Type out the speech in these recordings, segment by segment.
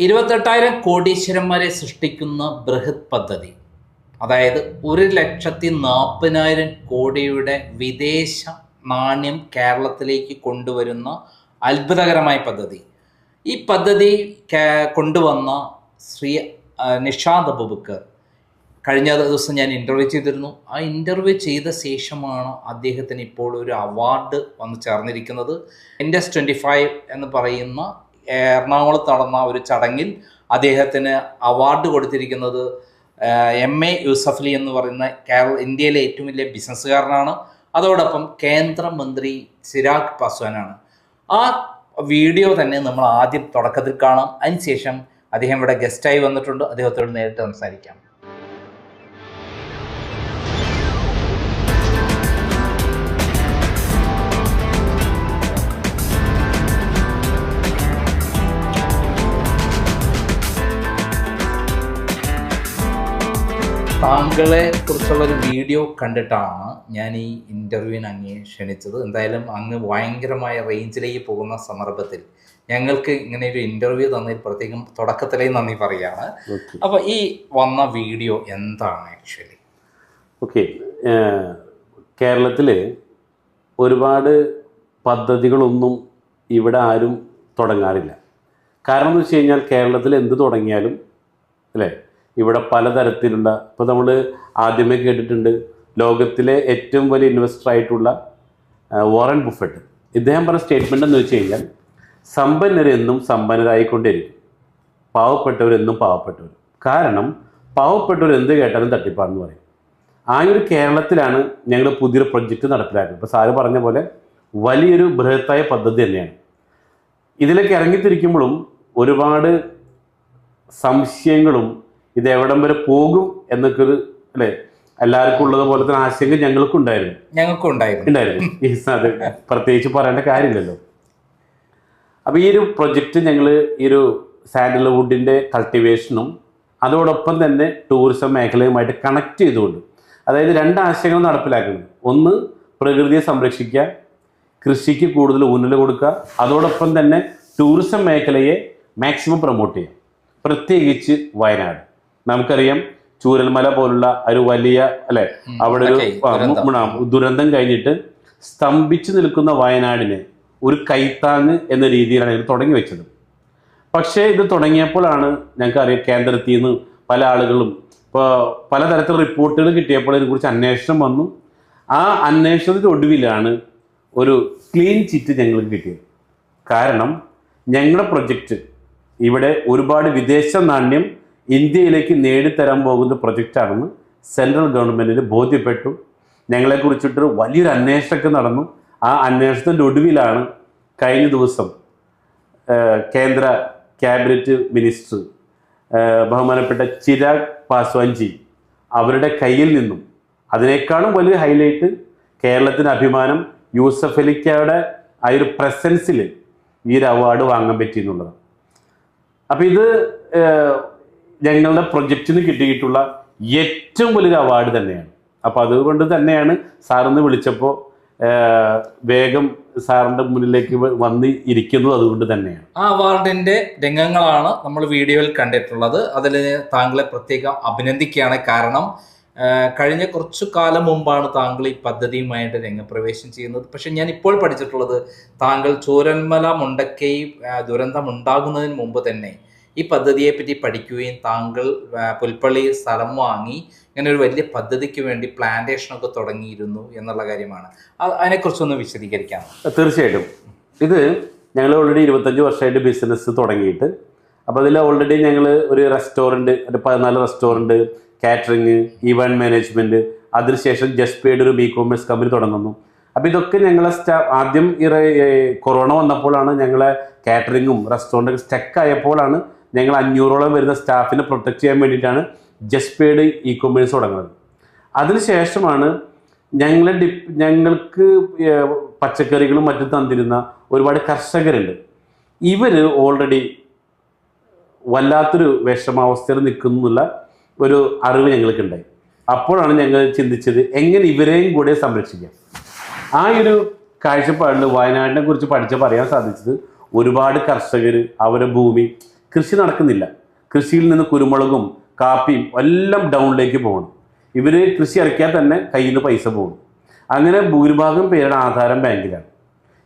28,000 കോടീശ്വരന്മാരെ സൃഷ്ടിക്കുന്ന ബൃഹത് പദ്ധതി, അതായത് 1,40,000 കോടിയുടെ വിദേശ നാണ്യം കേരളത്തിലേക്ക് കൊണ്ടുവരുന്ന അത്ഭുതകരമായ പദ്ധതി. ഈ പദ്ധതി കൊണ്ടുവന്ന ശ്രീ നിഷാദ് അബൂബക്കർ കഴിഞ്ഞ ദിവസം ഞാൻ ഇൻ്റർവ്യൂ ചെയ്തിരുന്നു. ആ ഇൻ്റർവ്യൂ ചെയ്ത ശേഷമാണ് അദ്ദേഹത്തിന് ഇപ്പോൾ ഒരു അവാർഡ് വന്ന് ചേർന്നിരിക്കുന്നത്. ഇൻഡസ് 25 എന്ന് പറയുന്ന എറണാകുളത്ത് നടന്ന ഒരു ചടങ്ങിൽ അദ്ദേഹത്തിന് അവാർഡ് കൊടുത്തിരിക്കുന്നത് MA യൂസഫലി എന്ന് പറയുന്ന ഇന്ത്യയിലെ ഏറ്റവും വലിയ ബിസിനസ്സുകാരനാണ്. അതോടൊപ്പം കേന്ദ്രമന്ത്രി ചിരാഗ് പാസ്വാനാണ്. ആ വീഡിയോ തന്നെ നമ്മൾ ആദ്യം തുടക്കത്തിൽ കാണാം. അതിനുശേഷം അദ്ദേഹം ഇവിടെ ഗസ്റ്റായി വന്നിട്ടുണ്ട്. അദ്ദേഹത്തോട് നേരിട്ട് സംസാരിക്കാം. താങ്കളെ കുറിച്ചുള്ളൊരു വീഡിയോ കണ്ടിട്ടാണ് ഞാൻ ഈ ഇൻ്റർവ്യൂവിന് അങ്ങേ ക്ഷണിച്ചത്. എന്തായാലും അങ്ങ് ഭയങ്കരമായ റേഞ്ചിലേക്ക് പോകുന്ന സന്ദർഭത്തിൽ ഞങ്ങൾക്ക് ഇങ്ങനെ ഒരു ഇൻ്റർവ്യൂ തന്നതിൽ പ്രത്യേകം തുടക്കത്തിലേ നന്ദി പറയുകയാണ്. അപ്പോൾ ഈ വന്ന വീഡിയോ എന്താണ് ആക്ച്വലി? ഓക്കെ, കേരളത്തിൽ ഒരുപാട് പദ്ധതികളൊന്നും ഇവിടെ ആരും തുടങ്ങാറില്ല. കാരണം എന്ന് വെച്ച് കഴിഞ്ഞാൽ കേരളത്തിൽ എന്ത് തുടങ്ങിയാലും അല്ലേ, ഇവിടെ പലതരത്തിലുള്ള, ഇപ്പോൾ നമ്മൾ ആദ്യമേ കേട്ടിട്ടുണ്ട് ലോകത്തിലെ ഏറ്റവും വലിയ ഇൻവെസ്റ്റർ ആയിട്ടുള്ള വാറൻ ബുഫറ്റ്, ഇദ്ദേഹം പറഞ്ഞ സ്റ്റേറ്റ്മെൻ്റ് എന്ന് വെച്ച് കഴിഞ്ഞാൽ സമ്പന്നരെന്നും സമ്പന്നരായിക്കൊണ്ടിരിക്കും, പാവപ്പെട്ടവരെന്നും പാവപ്പെട്ടവർ. കാരണം പാവപ്പെട്ടവർ എന്ത് കേട്ടാലും തട്ടിപ്പാണെന്ന് പറയും. ആ ഒരു കേരളത്തിലാണ് ഞങ്ങൾ പുതിയൊരു പ്രൊജക്റ്റ് നടപ്പിലാക്കുന്നത്. ഇപ്പോൾ സാറ് പറഞ്ഞ പോലെ വലിയൊരു ബൃഹത്തായ പദ്ധതി തന്നെയാണ്. ഇതിലേക്ക് ഇറങ്ങിത്തിരിക്കുമ്പോഴും ഒരുപാട് സംശയങ്ങളും ഇത് എവിടം വരെ പോകും എന്നൊക്കെ ഒരു അല്ലേ എല്ലാവർക്കും ഉള്ളതുപോലെ തന്നെ ആശങ്ക ഞങ്ങൾക്കും ഉണ്ടായിരുന്നു. അത് പ്രത്യേകിച്ച് പറയേണ്ട കാര്യമില്ലല്ലോ. അപ്പോൾ ഈ ഒരു പ്രൊജക്റ്റ് ഞങ്ങൾ ഈ ഒരു സാൻഡൽവുഡിൻ്റെ കൾട്ടിവേഷനും അതോടൊപ്പം തന്നെ ടൂറിസം മേഖലയുമായിട്ട് കണക്ട് ചെയ്തുകൊണ്ട്, അതായത് രണ്ട് ആശയങ്ങൾ നടപ്പിലാക്കുന്നത്. ഒന്ന്, പ്രകൃതിയെ സംരക്ഷിക്കുക, കൃഷിക്ക് കൂടുതൽ ഊന്നൽ കൊടുക്കുക, അതോടൊപ്പം തന്നെ ടൂറിസം മേഖലയെ മാക്സിമം പ്രൊമോട്ട് ചെയ്യുക. പ്രത്യേകിച്ച് വയനാട് നമുക്കറിയാം, ചൂരൽമല പോലുള്ള ഒരു വലിയ അല്ലെ അവിടെ ഒരു ദുരന്തം കഴിഞ്ഞിട്ട് സ്തംഭിച്ചു നിൽക്കുന്ന വയനാടിനെ ഒരു കൈത്താങ് എന്ന രീതിയിലാണ് ഇത് തുടങ്ങി വെച്ചത്. പക്ഷേ ഇത് തുടങ്ങിയപ്പോഴാണ് ഞങ്ങൾക്കറിയാം കേന്ദ്രത്തിൽ നിന്ന് പല ആളുകളും ഇപ്പോൾ പലതരത്തിലുള്ള റിപ്പോർട്ടുകൾ കിട്ടിയപ്പോൾ ഇതിനെക്കുറിച്ച് അന്വേഷണം വന്നു. ആ അന്വേഷണത്തിൻ്റെ ഒടുവിലാണ് ഒരു ക്ലീൻ ചിറ്റ് ഞങ്ങൾക്ക് കിട്ടിയത്. കാരണം ഞങ്ങളുടെ പ്രൊജക്റ്റ് ഇവിടെ ഒരുപാട് വിദേശ നാണ്യം ഇന്ത്യയിലേക്ക് നേടിത്തരാൻ പോകുന്ന പ്രൊജക്റ്റാണെന്ന് സെൻട്രൽ ഗവൺമെൻറ്റിന് ബോധ്യപ്പെട്ടു. ഞങ്ങളെക്കുറിച്ചിട്ടൊരു വലിയൊരു അന്വേഷണമൊക്കെ നടന്നു. ആ അന്വേഷണത്തിൻ്റെ ഒടുവിലാണ് കഴിഞ്ഞ ദിവസം കേന്ദ്ര ക്യാബിനറ്റ് മിനിസ്റ്റർ ബഹുമാനപ്പെട്ട ചിരാഗ് പാസ്വാൻജി അവരുടെ കയ്യിൽ നിന്നും, അതിനേക്കാളും വലിയ ഹൈലൈറ്റ് കേരളത്തിന് അഭിമാനം യൂസഫലിക്കയുടെ ആ ഒരു പ്രസൻസിൽ ഈ ഒരു അവാർഡ് വാങ്ങാൻ പറ്റി എന്നുള്ളതാണ്. അപ്പം ഇത് ഞങ്ങളുടെ പ്രൊജക്റ്റിന് കിട്ടിയിട്ടുള്ള ഏറ്റവും വലിയൊരു അവാർഡ് തന്നെയാണ്. അപ്പോൾ അതുകൊണ്ട് തന്നെയാണ് സാറിന്ന് വിളിച്ചപ്പോൾ വേഗം സാറിൻ്റെ മുന്നിലേക്ക് വന്ന് ഇരിക്കുന്നത്. അതുകൊണ്ട് തന്നെയാണ് ആ അവാർഡിൻ്റെ രംഗങ്ങളാണ് നമ്മൾ വീഡിയോയിൽ കണ്ടിട്ടുള്ളത്. അതിൽ താങ്കളെ പ്രത്യേകം അഭിനന്ദിക്കുകയാണ്. കാരണം കഴിഞ്ഞ കുറച്ചു കാലം മുമ്പാണ് താങ്കൾ ഈ പദ്ധതിയുമായിട്ട് രംഗപ്രവേശം ചെയ്യുന്നത്. പക്ഷെ ഞാൻ ഇപ്പോൾ പഠിച്ചിട്ടുള്ളത് താങ്കൾ ചൂരൽമല മുണ്ടക്കൈ ദുരന്തം ഉണ്ടാകുന്നതിന് മുമ്പ് തന്നെ ഈ പദ്ധതിയെപ്പറ്റി പഠിക്കുകയും താങ്കൾ പുൽപ്പള്ളി സ്ഥലം വാങ്ങി ഇങ്ങനെ ഒരു വലിയ പദ്ധതിക്ക് വേണ്ടി പ്ലാന്റേഷനൊക്കെ തുടങ്ങിയിരുന്നു എന്നുള്ള കാര്യമാണ്. അതിനെക്കുറിച്ചൊന്ന് വിശദീകരിക്കാം. തീർച്ചയായിട്ടും. ഇത് ഞങ്ങൾ ഓൾറെഡി 25 വർഷമായിട്ട് ബിസിനസ് തുടങ്ങിയിട്ട്, അപ്പോൾ അതിൽ ഓൾറെഡി ഞങ്ങൾ ഒരു റെസ്റ്റോറൻറ്റ്, ഒരു 14 റെസ്റ്റോറൻറ്റ്, കാറ്ററിങ്, ഈവൻറ്റ് മാനേജ്മെൻറ്റ്, അതിനുശേഷം ജസ്റ്റ് പെയ്ഡ് ഒരു e-commerce കമ്പനി തുടങ്ങുന്നു. അപ്പോൾ ഇതൊക്കെ ഞങ്ങളെ ആദ്യം കൊറോണ വന്നപ്പോഴാണ് ഞങ്ങളെ കാറ്ററിങ്ങും റെസ്റ്റോറൻറ്റൊക്കെ സ്റ്റക്കായപ്പോഴാണ് ഞങ്ങൾ 500ഓളം വരുന്ന സ്റ്റാഫിനെ പ്രൊട്ടക്റ്റ് ചെയ്യാൻ വേണ്ടിയിട്ടാണ് ജസ്റ്റ് പെയ്ഡ് e-commerce തുടങ്ങുന്നത്. അതിനുശേഷമാണ് ഞങ്ങൾക്ക് പച്ചക്കറികളും മറ്റും തന്നിരുന്ന ഒരുപാട് കർഷകരുണ്ട്. ഇവർ ഓൾറെഡി വല്ലാത്തൊരു വിഷമാവസ്ഥയിൽ നിൽക്കുന്നുള്ള ഒരു അറിവ് ഞങ്ങൾക്കുണ്ടായി. അപ്പോഴാണ് ഞങ്ങൾ ചിന്തിച്ചത് എങ്ങനെ ഇവരെയും കൂടെ സംരക്ഷിക്കാം. ആ ഒരു കാഴ്ചപ്പാടിൽ വയനാടിനെ കുറിച്ച് പഠിച്ചപ്പോൾ അറിയാൻ സാധിച്ചത് ഒരുപാട് കർഷകർ അവരുടെ ഭൂമി കൃഷി നടക്കുന്നില്ല. കൃഷിയിൽ നിന്ന് കുരുമുളകും കാപ്പിയും എല്ലാം ഡൗണിലേക്ക് പോകണം. ഇവർ കൃഷി ഇറക്കിയാൽ തന്നെ കയ്യിൽ നിന്ന് പൈസ പോകും. അങ്ങനെ ഭൂരിഭാഗം പേരുടെ ആധാരം ബാങ്കിലാണ്.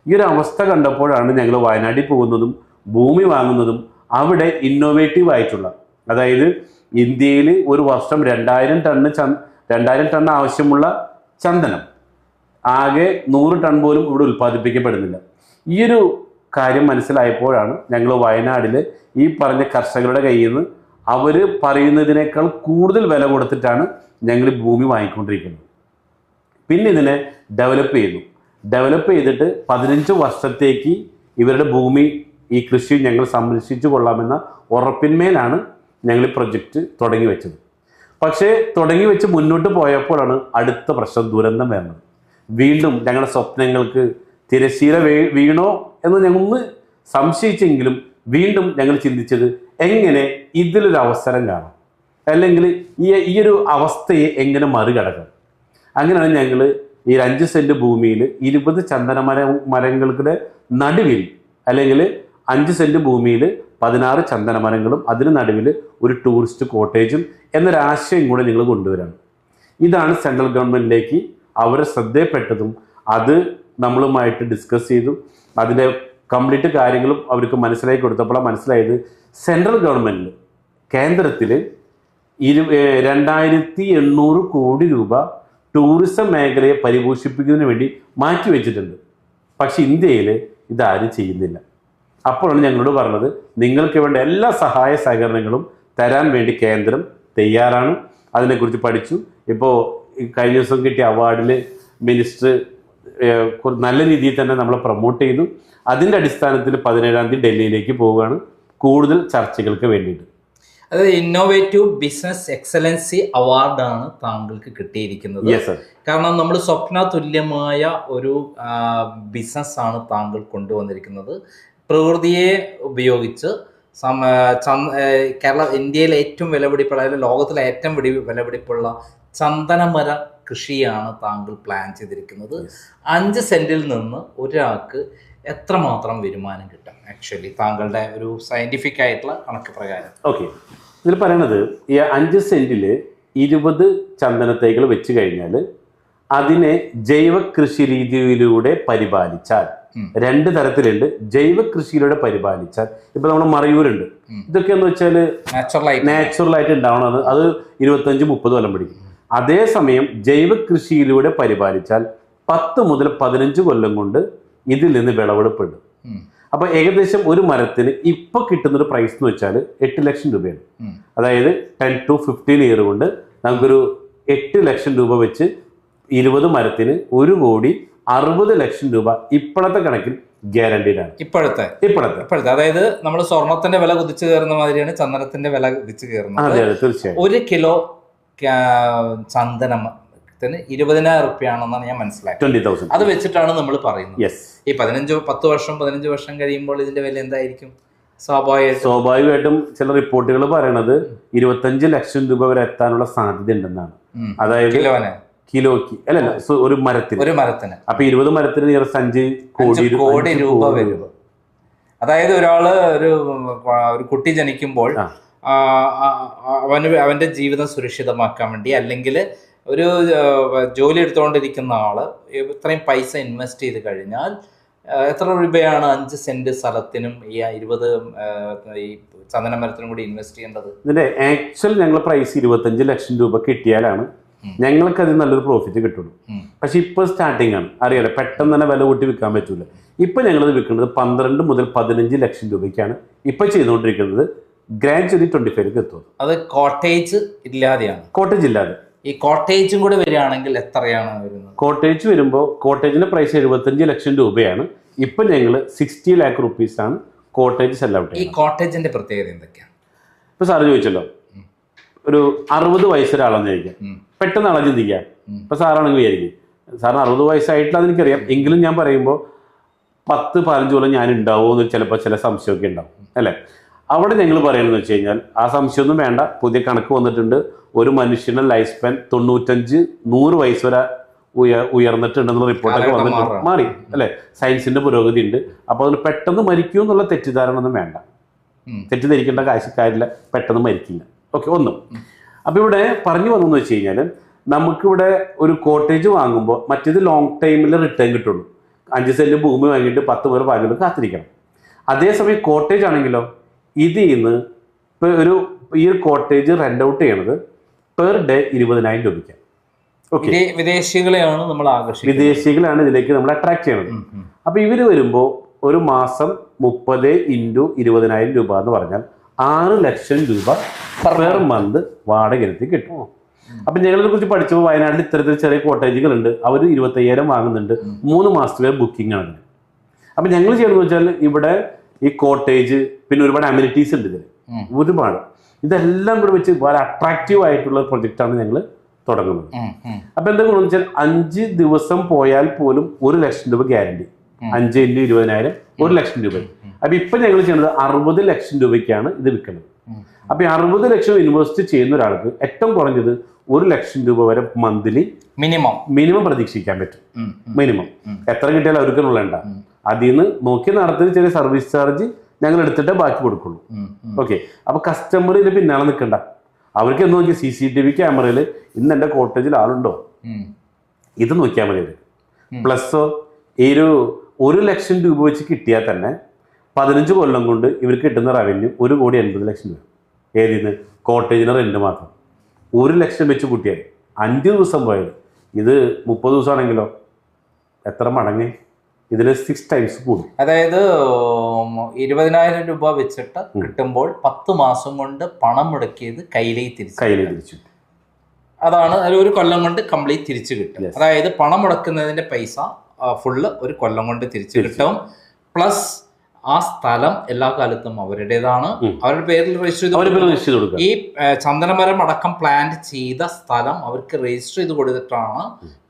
ഈ ഒരു അവസ്ഥ കണ്ടപ്പോഴാണ് ഞങ്ങൾ വയനാട്ടിൽ പോകുന്നതും ഭൂമി വാങ്ങുന്നതും. അവിടെ ഇന്നോവേറ്റീവ് ആയിട്ടുള്ള, അതായത് ഇന്ത്യയിൽ ഒരു വർഷം 2000 ടൺ ആവശ്യമുള്ള ചന്ദനം ആകെ 100 ടൺ പോലും ഇവിടെ ഉൽപ്പാദിപ്പിക്കപ്പെടുന്നില്ല. ഈ ഒരു കാര്യം മനസ്സിലായപ്പോഴാണ് ഞങ്ങൾ വയനാട്ടിൽ ഈ പറഞ്ഞ കർഷകരുടെ കയ്യിൽ നിന്ന് അവർ പറയുന്നതിനേക്കാൾ കൂടുതൽ വില കൊടുത്തിട്ടാണ് ഞങ്ങൾ ഭൂമി വാങ്ങിക്കൊണ്ടിരിക്കുന്നത്. പിന്നെ ഇതിനെ ഡെവലപ്പ് ചെയ്തിട്ട് 15 വർഷത്തേക്ക് ഇവരുടെ ഭൂമി ഈ കൃഷി ഞങ്ങൾ സംരക്ഷിച്ചു കൊള്ളാമെന്ന ഉറപ്പിന്മേലാണ് ഞങ്ങൾ ഈ പ്രൊജക്റ്റ് തുടങ്ങി വെച്ചത്. പക്ഷേ തുടങ്ങി വെച്ച് മുന്നോട്ട് പോയപ്പോഴാണ് അടുത്ത പ്രശ്നം, ദുരന്തം വരുന്നത്. വീണ്ടും ഞങ്ങളുടെ സ്വപ്നങ്ങൾക്ക് തിരശ്ശീല വീണോ എന്ന് ഞങ്ങളൊന്ന് സംശയിച്ചെങ്കിലും വീണ്ടും ഞങ്ങൾ ചിന്തിച്ചത് എങ്ങനെ ഇതിലൊരു അവസരം കാണാം, അല്ലെങ്കിൽ ഈ ഒരു അവസ്ഥയെ എങ്ങനെ മറികടക്കാം. അങ്ങനെയാണ് ഞങ്ങൾ ഈ 5 സെന്റ് ഭൂമിയിൽ 20 ചന്ദന മരങ്ങളുടെ നടുവിൽ, അല്ലെങ്കിൽ 5 സെന്റ് ഭൂമിയിൽ 16 ചന്ദന മരങ്ങളും അതിന് നടുവിൽ ഒരു ടൂറിസ്റ്റ് കോട്ടേജും എന്നൊരാശയം കൂടെ ഞങ്ങൾ കൊണ്ടുവരാണ്. ഇതാണ് സെൻട്രൽ ഗവൺമെൻറ്റിലേക്ക് അവരെ ശ്രദ്ധയപ്പെട്ടതും അത് നമ്മളുമായിട്ട് ഡിസ്കസ് ചെയ്തു. അതിൻ്റെ കംപ്ലീറ്റ് കാര്യങ്ങളും അവർക്ക് മനസ്സിലാക്കി കൊടുത്തപ്പോഴാണ് മനസ്സിലായത് സെൻട്രൽ ഗവൺമെൻറ്റിൽ കേന്ദ്രത്തിൽ 2800 കോടി രൂപ ടൂറിസം മേഖലയെ പരിപോഷിപ്പിക്കുന്നതിന് വേണ്ടി മാറ്റിവെച്ചിട്ടുണ്ട്. പക്ഷെ ഇന്ത്യയിൽ ഇതാരും ചെയ്യുന്നില്ല. അപ്പോഴാണ് ഞങ്ങളോട് പറഞ്ഞത്, നിങ്ങൾക്ക് വേണ്ട എല്ലാ സഹായ സഹകരണങ്ങളും തരാൻ വേണ്ടി കേന്ദ്രം തയ്യാറാണ്. അതിനെക്കുറിച്ച് പഠിച്ചു. ഇപ്പോൾ കഴിഞ്ഞ ദിവസം കിട്ടിയ അവാർഡിൽ മിനിസ്റ്റർ നല്ല രീതിയിൽ തന്നെ നമ്മളെ പ്രൊമോട്ട് ചെയ്തു. അതിൻ്റെ അടിസ്ഥാനത്തിൽ 17-ാം തീയതി ഡൽഹിയിലേക്ക് പോവുകയാണ് കൂടുതൽ ചർച്ചകൾക്ക് വേണ്ടിയിട്ട്. അത് ഇന്നോവേറ്റീവ് ബിസിനസ് എക്സലൻസി അവാർഡാണ് താങ്കൾക്ക് കിട്ടിയിരിക്കുന്നത്. കാരണം നമ്മൾ സ്വപ്ന തുല്യമായ ഒരു ബിസിനസ്സാണ് താങ്കൾ കൊണ്ടുവന്നിരിക്കുന്നത്. പ്രകൃതിയെ ഉപയോഗിച്ച് ഇന്ത്യയിലെ ഏറ്റവും വിലപിടിപ്പുള്ള, അതായത് ലോകത്തിലെ ഏറ്റവും വിലപിടിപ്പുള്ള ചന്ദനമര കൃഷിയാണ് താങ്കൾ പ്ലാൻ ചെയ്തിരിക്കുന്നത്. 5 സെന്റിൽ നിന്ന് ഒരാൾക്ക് എത്രമാത്രം വരുമാനം കിട്ടും ആക്ച്വലി താങ്കളുടെ ഒരു സയന്റിഫിക് ആയിട്ടുള്ള കണക്ക് പ്രകാരം? ഓക്കെ, ഇതിൽ പറയണത് ഈ 5 സെന്റിൽ 20 ചന്ദനത്തൈകൾ വെച്ച് കഴിഞ്ഞാൽ അതിനെ ജൈവ കൃഷി രീതിയിലൂടെ പരിപാലിച്ചാൽ, 2 തരത്തിലുണ്ട്. ജൈവ കൃഷിയിലൂടെ പരിപാലിച്ചാൽ, ഇപ്പൊ നമ്മുടെ മറയൂരുണ്ട്, ഇതൊക്കെ എന്ന് വെച്ചാൽ നാച്ചുറൽ ആയിട്ട് ഉണ്ടാവണത്. അത് 25-30 കൊല്ലം പിടിക്കും. അതേസമയം ജൈവ കൃഷിയിലൂടെ പരിപാലിച്ചാൽ 10 മുതൽ 15 കൊല്ലം കൊണ്ട് ഇതിൽ നിന്ന് വിളവെടുപ്പുണ്ട്. അപ്പൊ ഏകദേശം ഒരു മരത്തിന് ഇപ്പൊ കിട്ടുന്നൊരു പ്രൈസ് എന്ന് വെച്ചാൽ 8 ലക്ഷം രൂപയാണ്. അതായത് 10 to 15 ഇയർ കൊണ്ട് നമുക്കൊരു 8 ലക്ഷം രൂപ വെച്ച് 20 മരത്തിന് 1,60 ലക്ഷം രൂപ ഇപ്പോഴത്തെ കണക്കിൽ ഗ്യാരണ്ടീഡ് ആണ്. ഇപ്പോഴത്തെ അതായത് നമ്മൾ സ്വർണത്തിന്റെ വില കുതിച്ചു കയറുന്ന മാതിരിയാണ് ചന്ദനത്തിന്റെ വില കുതിച്ചു കയറുന്നത്. അതെ അതെ, തീർച്ചയായും. 1 കിലോ ചന്ദനത്തിന് 20,000 റുപ്യാണെന്നാണ് ഞാൻ മനസ്സിലാക്കിയത്. 20,000. അത് വെച്ചിട്ടാണ് നമ്മൾ പറയുന്നത്. ഈ 15 വർഷം കഴിയുമ്പോൾ ഇതിന്റെ വില എന്തായിരിക്കും? സ്വാഭാവികമായിട്ടും ചില റിപ്പോർട്ടുകൾ പറയണത് 25 ലക്ഷം രൂപ വരെ എത്താനുള്ള സാധ്യത ഉണ്ടെന്നാണ്. അതായത് കിലോക്ക് അല്ലല്ല, ഒരു മരത്തിന്. അപ്പൊ 20 മരത്തിന് 5 കോടി രൂപ വരും. അതായത് ഒരാള് ഒരു കുട്ടി ജനിക്കുമ്പോൾ അവന്റെ ജീവിതം സുരക്ഷിതമാക്കാൻ വേണ്ടി, അല്ലെങ്കിൽ ഒരു ജോലി എടുത്തുകൊണ്ടിരിക്കുന്ന ആള് ഇത്രയും പൈസ ഇൻവെസ്റ്റ് ചെയ്ത് കഴിഞ്ഞാൽ എത്ര രൂപയാണ് 5 സെന്റ് സ്ഥലത്തിനും ഈ 20 ഈ ചന്ദന മരത്തിനും കൂടി ഇൻവെസ്റ്റ് ചെയ്യേണ്ടത്? ഇതിന്റെ ആക്ച്വൽ ഞങ്ങൾ പ്രൈസ് 25 ലക്ഷം രൂപ കിട്ടിയാലാണ് ഞങ്ങൾക്ക് അതിൽ നല്ലൊരു പ്രോഫിറ്റ് കിട്ടുള്ളൂ. പക്ഷെ ഇപ്പൊ സ്റ്റാർട്ടിംഗ് ആണ്, അറിയാലോ, പെട്ടെന്ന് തന്നെ വില കൂട്ടി വിൽക്കാൻ പറ്റൂല. ഇപ്പൊ ഞങ്ങളത് വിൽക്കുന്നത് 12 മുതൽ 15 ലക്ഷം രൂപയ്ക്കാണ് ഇപ്പൊ ചെയ്തുകൊണ്ടിരിക്കുന്നത്. ഗ്രാജുവലി 25 എത്തും. അത് കോട്ടേജ് ഇല്ലാതെയാണ്. കോട്ടേജ് ഇല്ലാതെ. ഈ കോട്ടേജും കൂടെ വരികയാണെങ്കിൽ എത്രയാണ് വരുന്നത്? കോട്ടേജ് വരുമ്പോൾ കോട്ടേജിന്റെ പ്രൈസ് 75 ലക്ഷം രൂപയാണ്. ഇപ്പൊ ഞങ്ങൾ 60 lakh rupees ആണ് കോട്ടേജ് സെൽ ഔട്ട്. ഈ കോട്ടേജിന്റെ പ്രത്യേകത എന്തൊക്കെയാണ്? ഇപ്പൊ സാറ് ചോദിച്ചല്ലോ, ഒരു 60 വയസ്സൊരാളെന്ന് ചോദിക്കാം, പെട്ടെന്ന് ആളെ ചിന്തിക്കാം. ഇപ്പൊ സാറാണെങ്കിൽ വിചാരിക്കും സാറിന് 60 വയസ്സായിട്ടില്ല, അതെനിക്കറിയാം. എങ്കിലും ഞാൻ പറയുമ്പോൾ 10-15 കൊല്ലം ഞാൻ ഉണ്ടാവുമോ എന്ന് ചിലപ്പോൾ ചില സംശയമൊക്കെ ഉണ്ടാവും, അല്ലേ? അവിടെ ഞങ്ങൾ പറയുന്നത് വെച്ച് കഴിഞ്ഞാൽ ആ സംശയമൊന്നും വേണ്ട. പുതിയ കണക്ക് വന്നിട്ടുണ്ട്. ഒരു മനുഷ്യന്റെ ലൈഫ് സ്പാൻ 95-100 വയസ്സ് വരെ ഉയർന്നിട്ടുണ്ടെന്നുള്ള റിപ്പോർട്ടൊക്കെ വന്നിട്ട് മാറി, അല്ലേ? സയൻസിന്റെ പുരോഗതി ഉണ്ട്. അപ്പോൾ അതിന് പെട്ടെന്ന് മരിക്കൂ എന്നുള്ള തെറ്റിദ്ധാരണ ഒന്നും വേണ്ട. തെറ്റിദ്ധരിക്കേണ്ട കാര്യമില്ല, പെട്ടെന്ന് മരിക്കില്ല. ഓക്കെ, ഒന്നും. അപ്പോൾ ഇവിടെ പറഞ്ഞു വന്നെന്ന് വെച്ച് കഴിഞ്ഞാൽ നമുക്കിവിടെ ഒരു കോട്ടേജ് വാങ്ങുമ്പോൾ മറ്റേത് ലോങ് ടൈമിൽ റിട്ടേൺ കിട്ടുള്ളൂ. 5 സെന്റ് ഭൂമി വാങ്ങിയിട്ട് 10 മുതൽ 15 കാത്തിരിക്കണം. അതേസമയം കോട്ടേജ് ആണെങ്കിലോ ഇതിൽ നിന്ന് ഇപ്പോൾ ഈ ഒരു കോട്ടേജ് റെന്റ് ഔട്ട് ചെയ്യണത് പെർ ഡേ 20,000 രൂപയ്ക്ക്. ഓക്കെ, വിദേശികളെയാണ് നമ്മൾ ആകർഷിക്കുന്നത്, വിദേശികളാണ് ഇതിലേക്ക് നമ്മൾ അട്രാക്ട് ചെയ്യണത്. അപ്പോൾ ഇവർ വരുമ്പോൾ ഒരു മാസം 30 × 20,000 രൂപ എന്ന് പറഞ്ഞാൽ 6 ലക്ഷം രൂപ പെർ മന്ത് വാടക എടുത്ത് കിട്ടും. അപ്പം ഞങ്ങളെ കുറിച്ച് പഠിച്ചപ്പോൾ വയനാട്ടിൽ ഇത്തരത്തിൽ ചെറിയ കോട്ടേജുകളുണ്ട്, അവർ 25,000 വാങ്ങുന്നുണ്ട്, 3 മാസത്തെ ബുക്കിംഗ് ആണ്. അപ്പം ഞങ്ങൾ ചെയ്യണമെന്ന് വെച്ചാൽ ഇവിടെ ഈ കോട്ടേജ് പിന്നെ ഒരുപാട് അമ്യൂണിറ്റീസ് ഉണ്ട് ഇതിൽ, ഒരുപാട്. ഇതെല്ലാം കൂടെ വെച്ച് വളരെ അട്രാക്റ്റീവ് ആയിട്ടുള്ള പ്രൊജക്റ്റാണ് ഞങ്ങൾ തുടങ്ങുന്നത്. അപ്പം എന്താ ഗുണമെന്ന് വെച്ചാൽ 5 ദിവസം പോയാൽ പോലും 1 ലക്ഷം രൂപ ഗ്യാരണ്ടി. 5 × 20,000 1 ലക്ഷം രൂപ. അപ്പം ഇപ്പം ഞങ്ങൾ ചെയ്യുന്നത് 60 ലക്ഷം രൂപയ്ക്കാണ് ഇത് വിൽക്കുന്നത്. അപ്പം 60 ലക്ഷം ഇൻവെസ്റ്റ് ചെയ്യുന്ന ഒരാൾക്ക് ഏറ്റവും കുറഞ്ഞത് 1 ലക്ഷം രൂപ വരെ മന്ത്ലി മിനിമം പ്രതീക്ഷിക്കാൻ പറ്റും. മിനിമം എത്ര കിട്ടിയാലും അവർക്ക് ഉള്ളേണ്ട. അതിൽ നിന്ന് നോക്കി നടത്തുന്ന ചെറിയ സർവീസ് ചാർജ് ഞങ്ങൾ എടുത്തിട്ടേ ബാക്കി കൊടുക്കുള്ളൂ. ഓക്കെ, അപ്പൊ കസ്റ്റമർ ഇതിന് പിന്നാലെ നിൽക്കണ്ട. അവർക്ക് എന്ന് നോക്കി CCTV ക്യാമറയിൽ ഇന്ന് എൻ്റെ കോട്ടേജിൽ ആളുണ്ടോ ഇത് നോക്കിയാൽ മതി. പ്ലസ് ഈ 1 ലക്ഷം രൂപ വെച്ച് കിട്ടിയാൽ തന്നെ 15 കൊല്ലം കൊണ്ട് ഇവർക്ക് കിട്ടുന്ന റവന്യൂ 1,80,00,000 രൂപ. ഏതിന്ന് കോട്ടേജിന് റെന്റ് മാത്രം 1 ലക്ഷം വെച്ച് കൂട്ടിയാൽ 5 ദിവസം പോയത് ഇത് 30 ദിവസമാണെങ്കിലോ എത്ര മടങ്ങ്? ഇതിന് 6 ടൈംസ് കൂടും. അതായത് 20,000 രൂപ വെച്ചിട്ട് കിട്ടുമ്പോൾ 10 മാസം കൊണ്ട് പണം മുടക്കിയത് കയ്യിലേക്ക് തിരിച്ചു. അതാണ് ഒരു കൊല്ലം കൊണ്ട് കംപ്ലീറ്റ് തിരിച്ചു കിട്ടും. അതായത് പണം മുടക്കുന്നതിന്റെ പൈസ ഫുള്ള് ഒരു കൊല്ലം കൊണ്ട് തിരിച്ചു കിട്ടും. പ്ലസ് ആ സ്ഥലം എല്ലാ കാലത്തും അവരുടേതാണ്, അവരുടെ പേരിൽ രജിസ്റ്റർ ചെയ്ത് ഈ ചന്ദനമരം അടക്കം പ്ലാന്റ് ചെയ്ത സ്ഥലം അവർക്ക് രജിസ്റ്റർ ചെയ്ത് കൊടുത്തിട്ടാണ്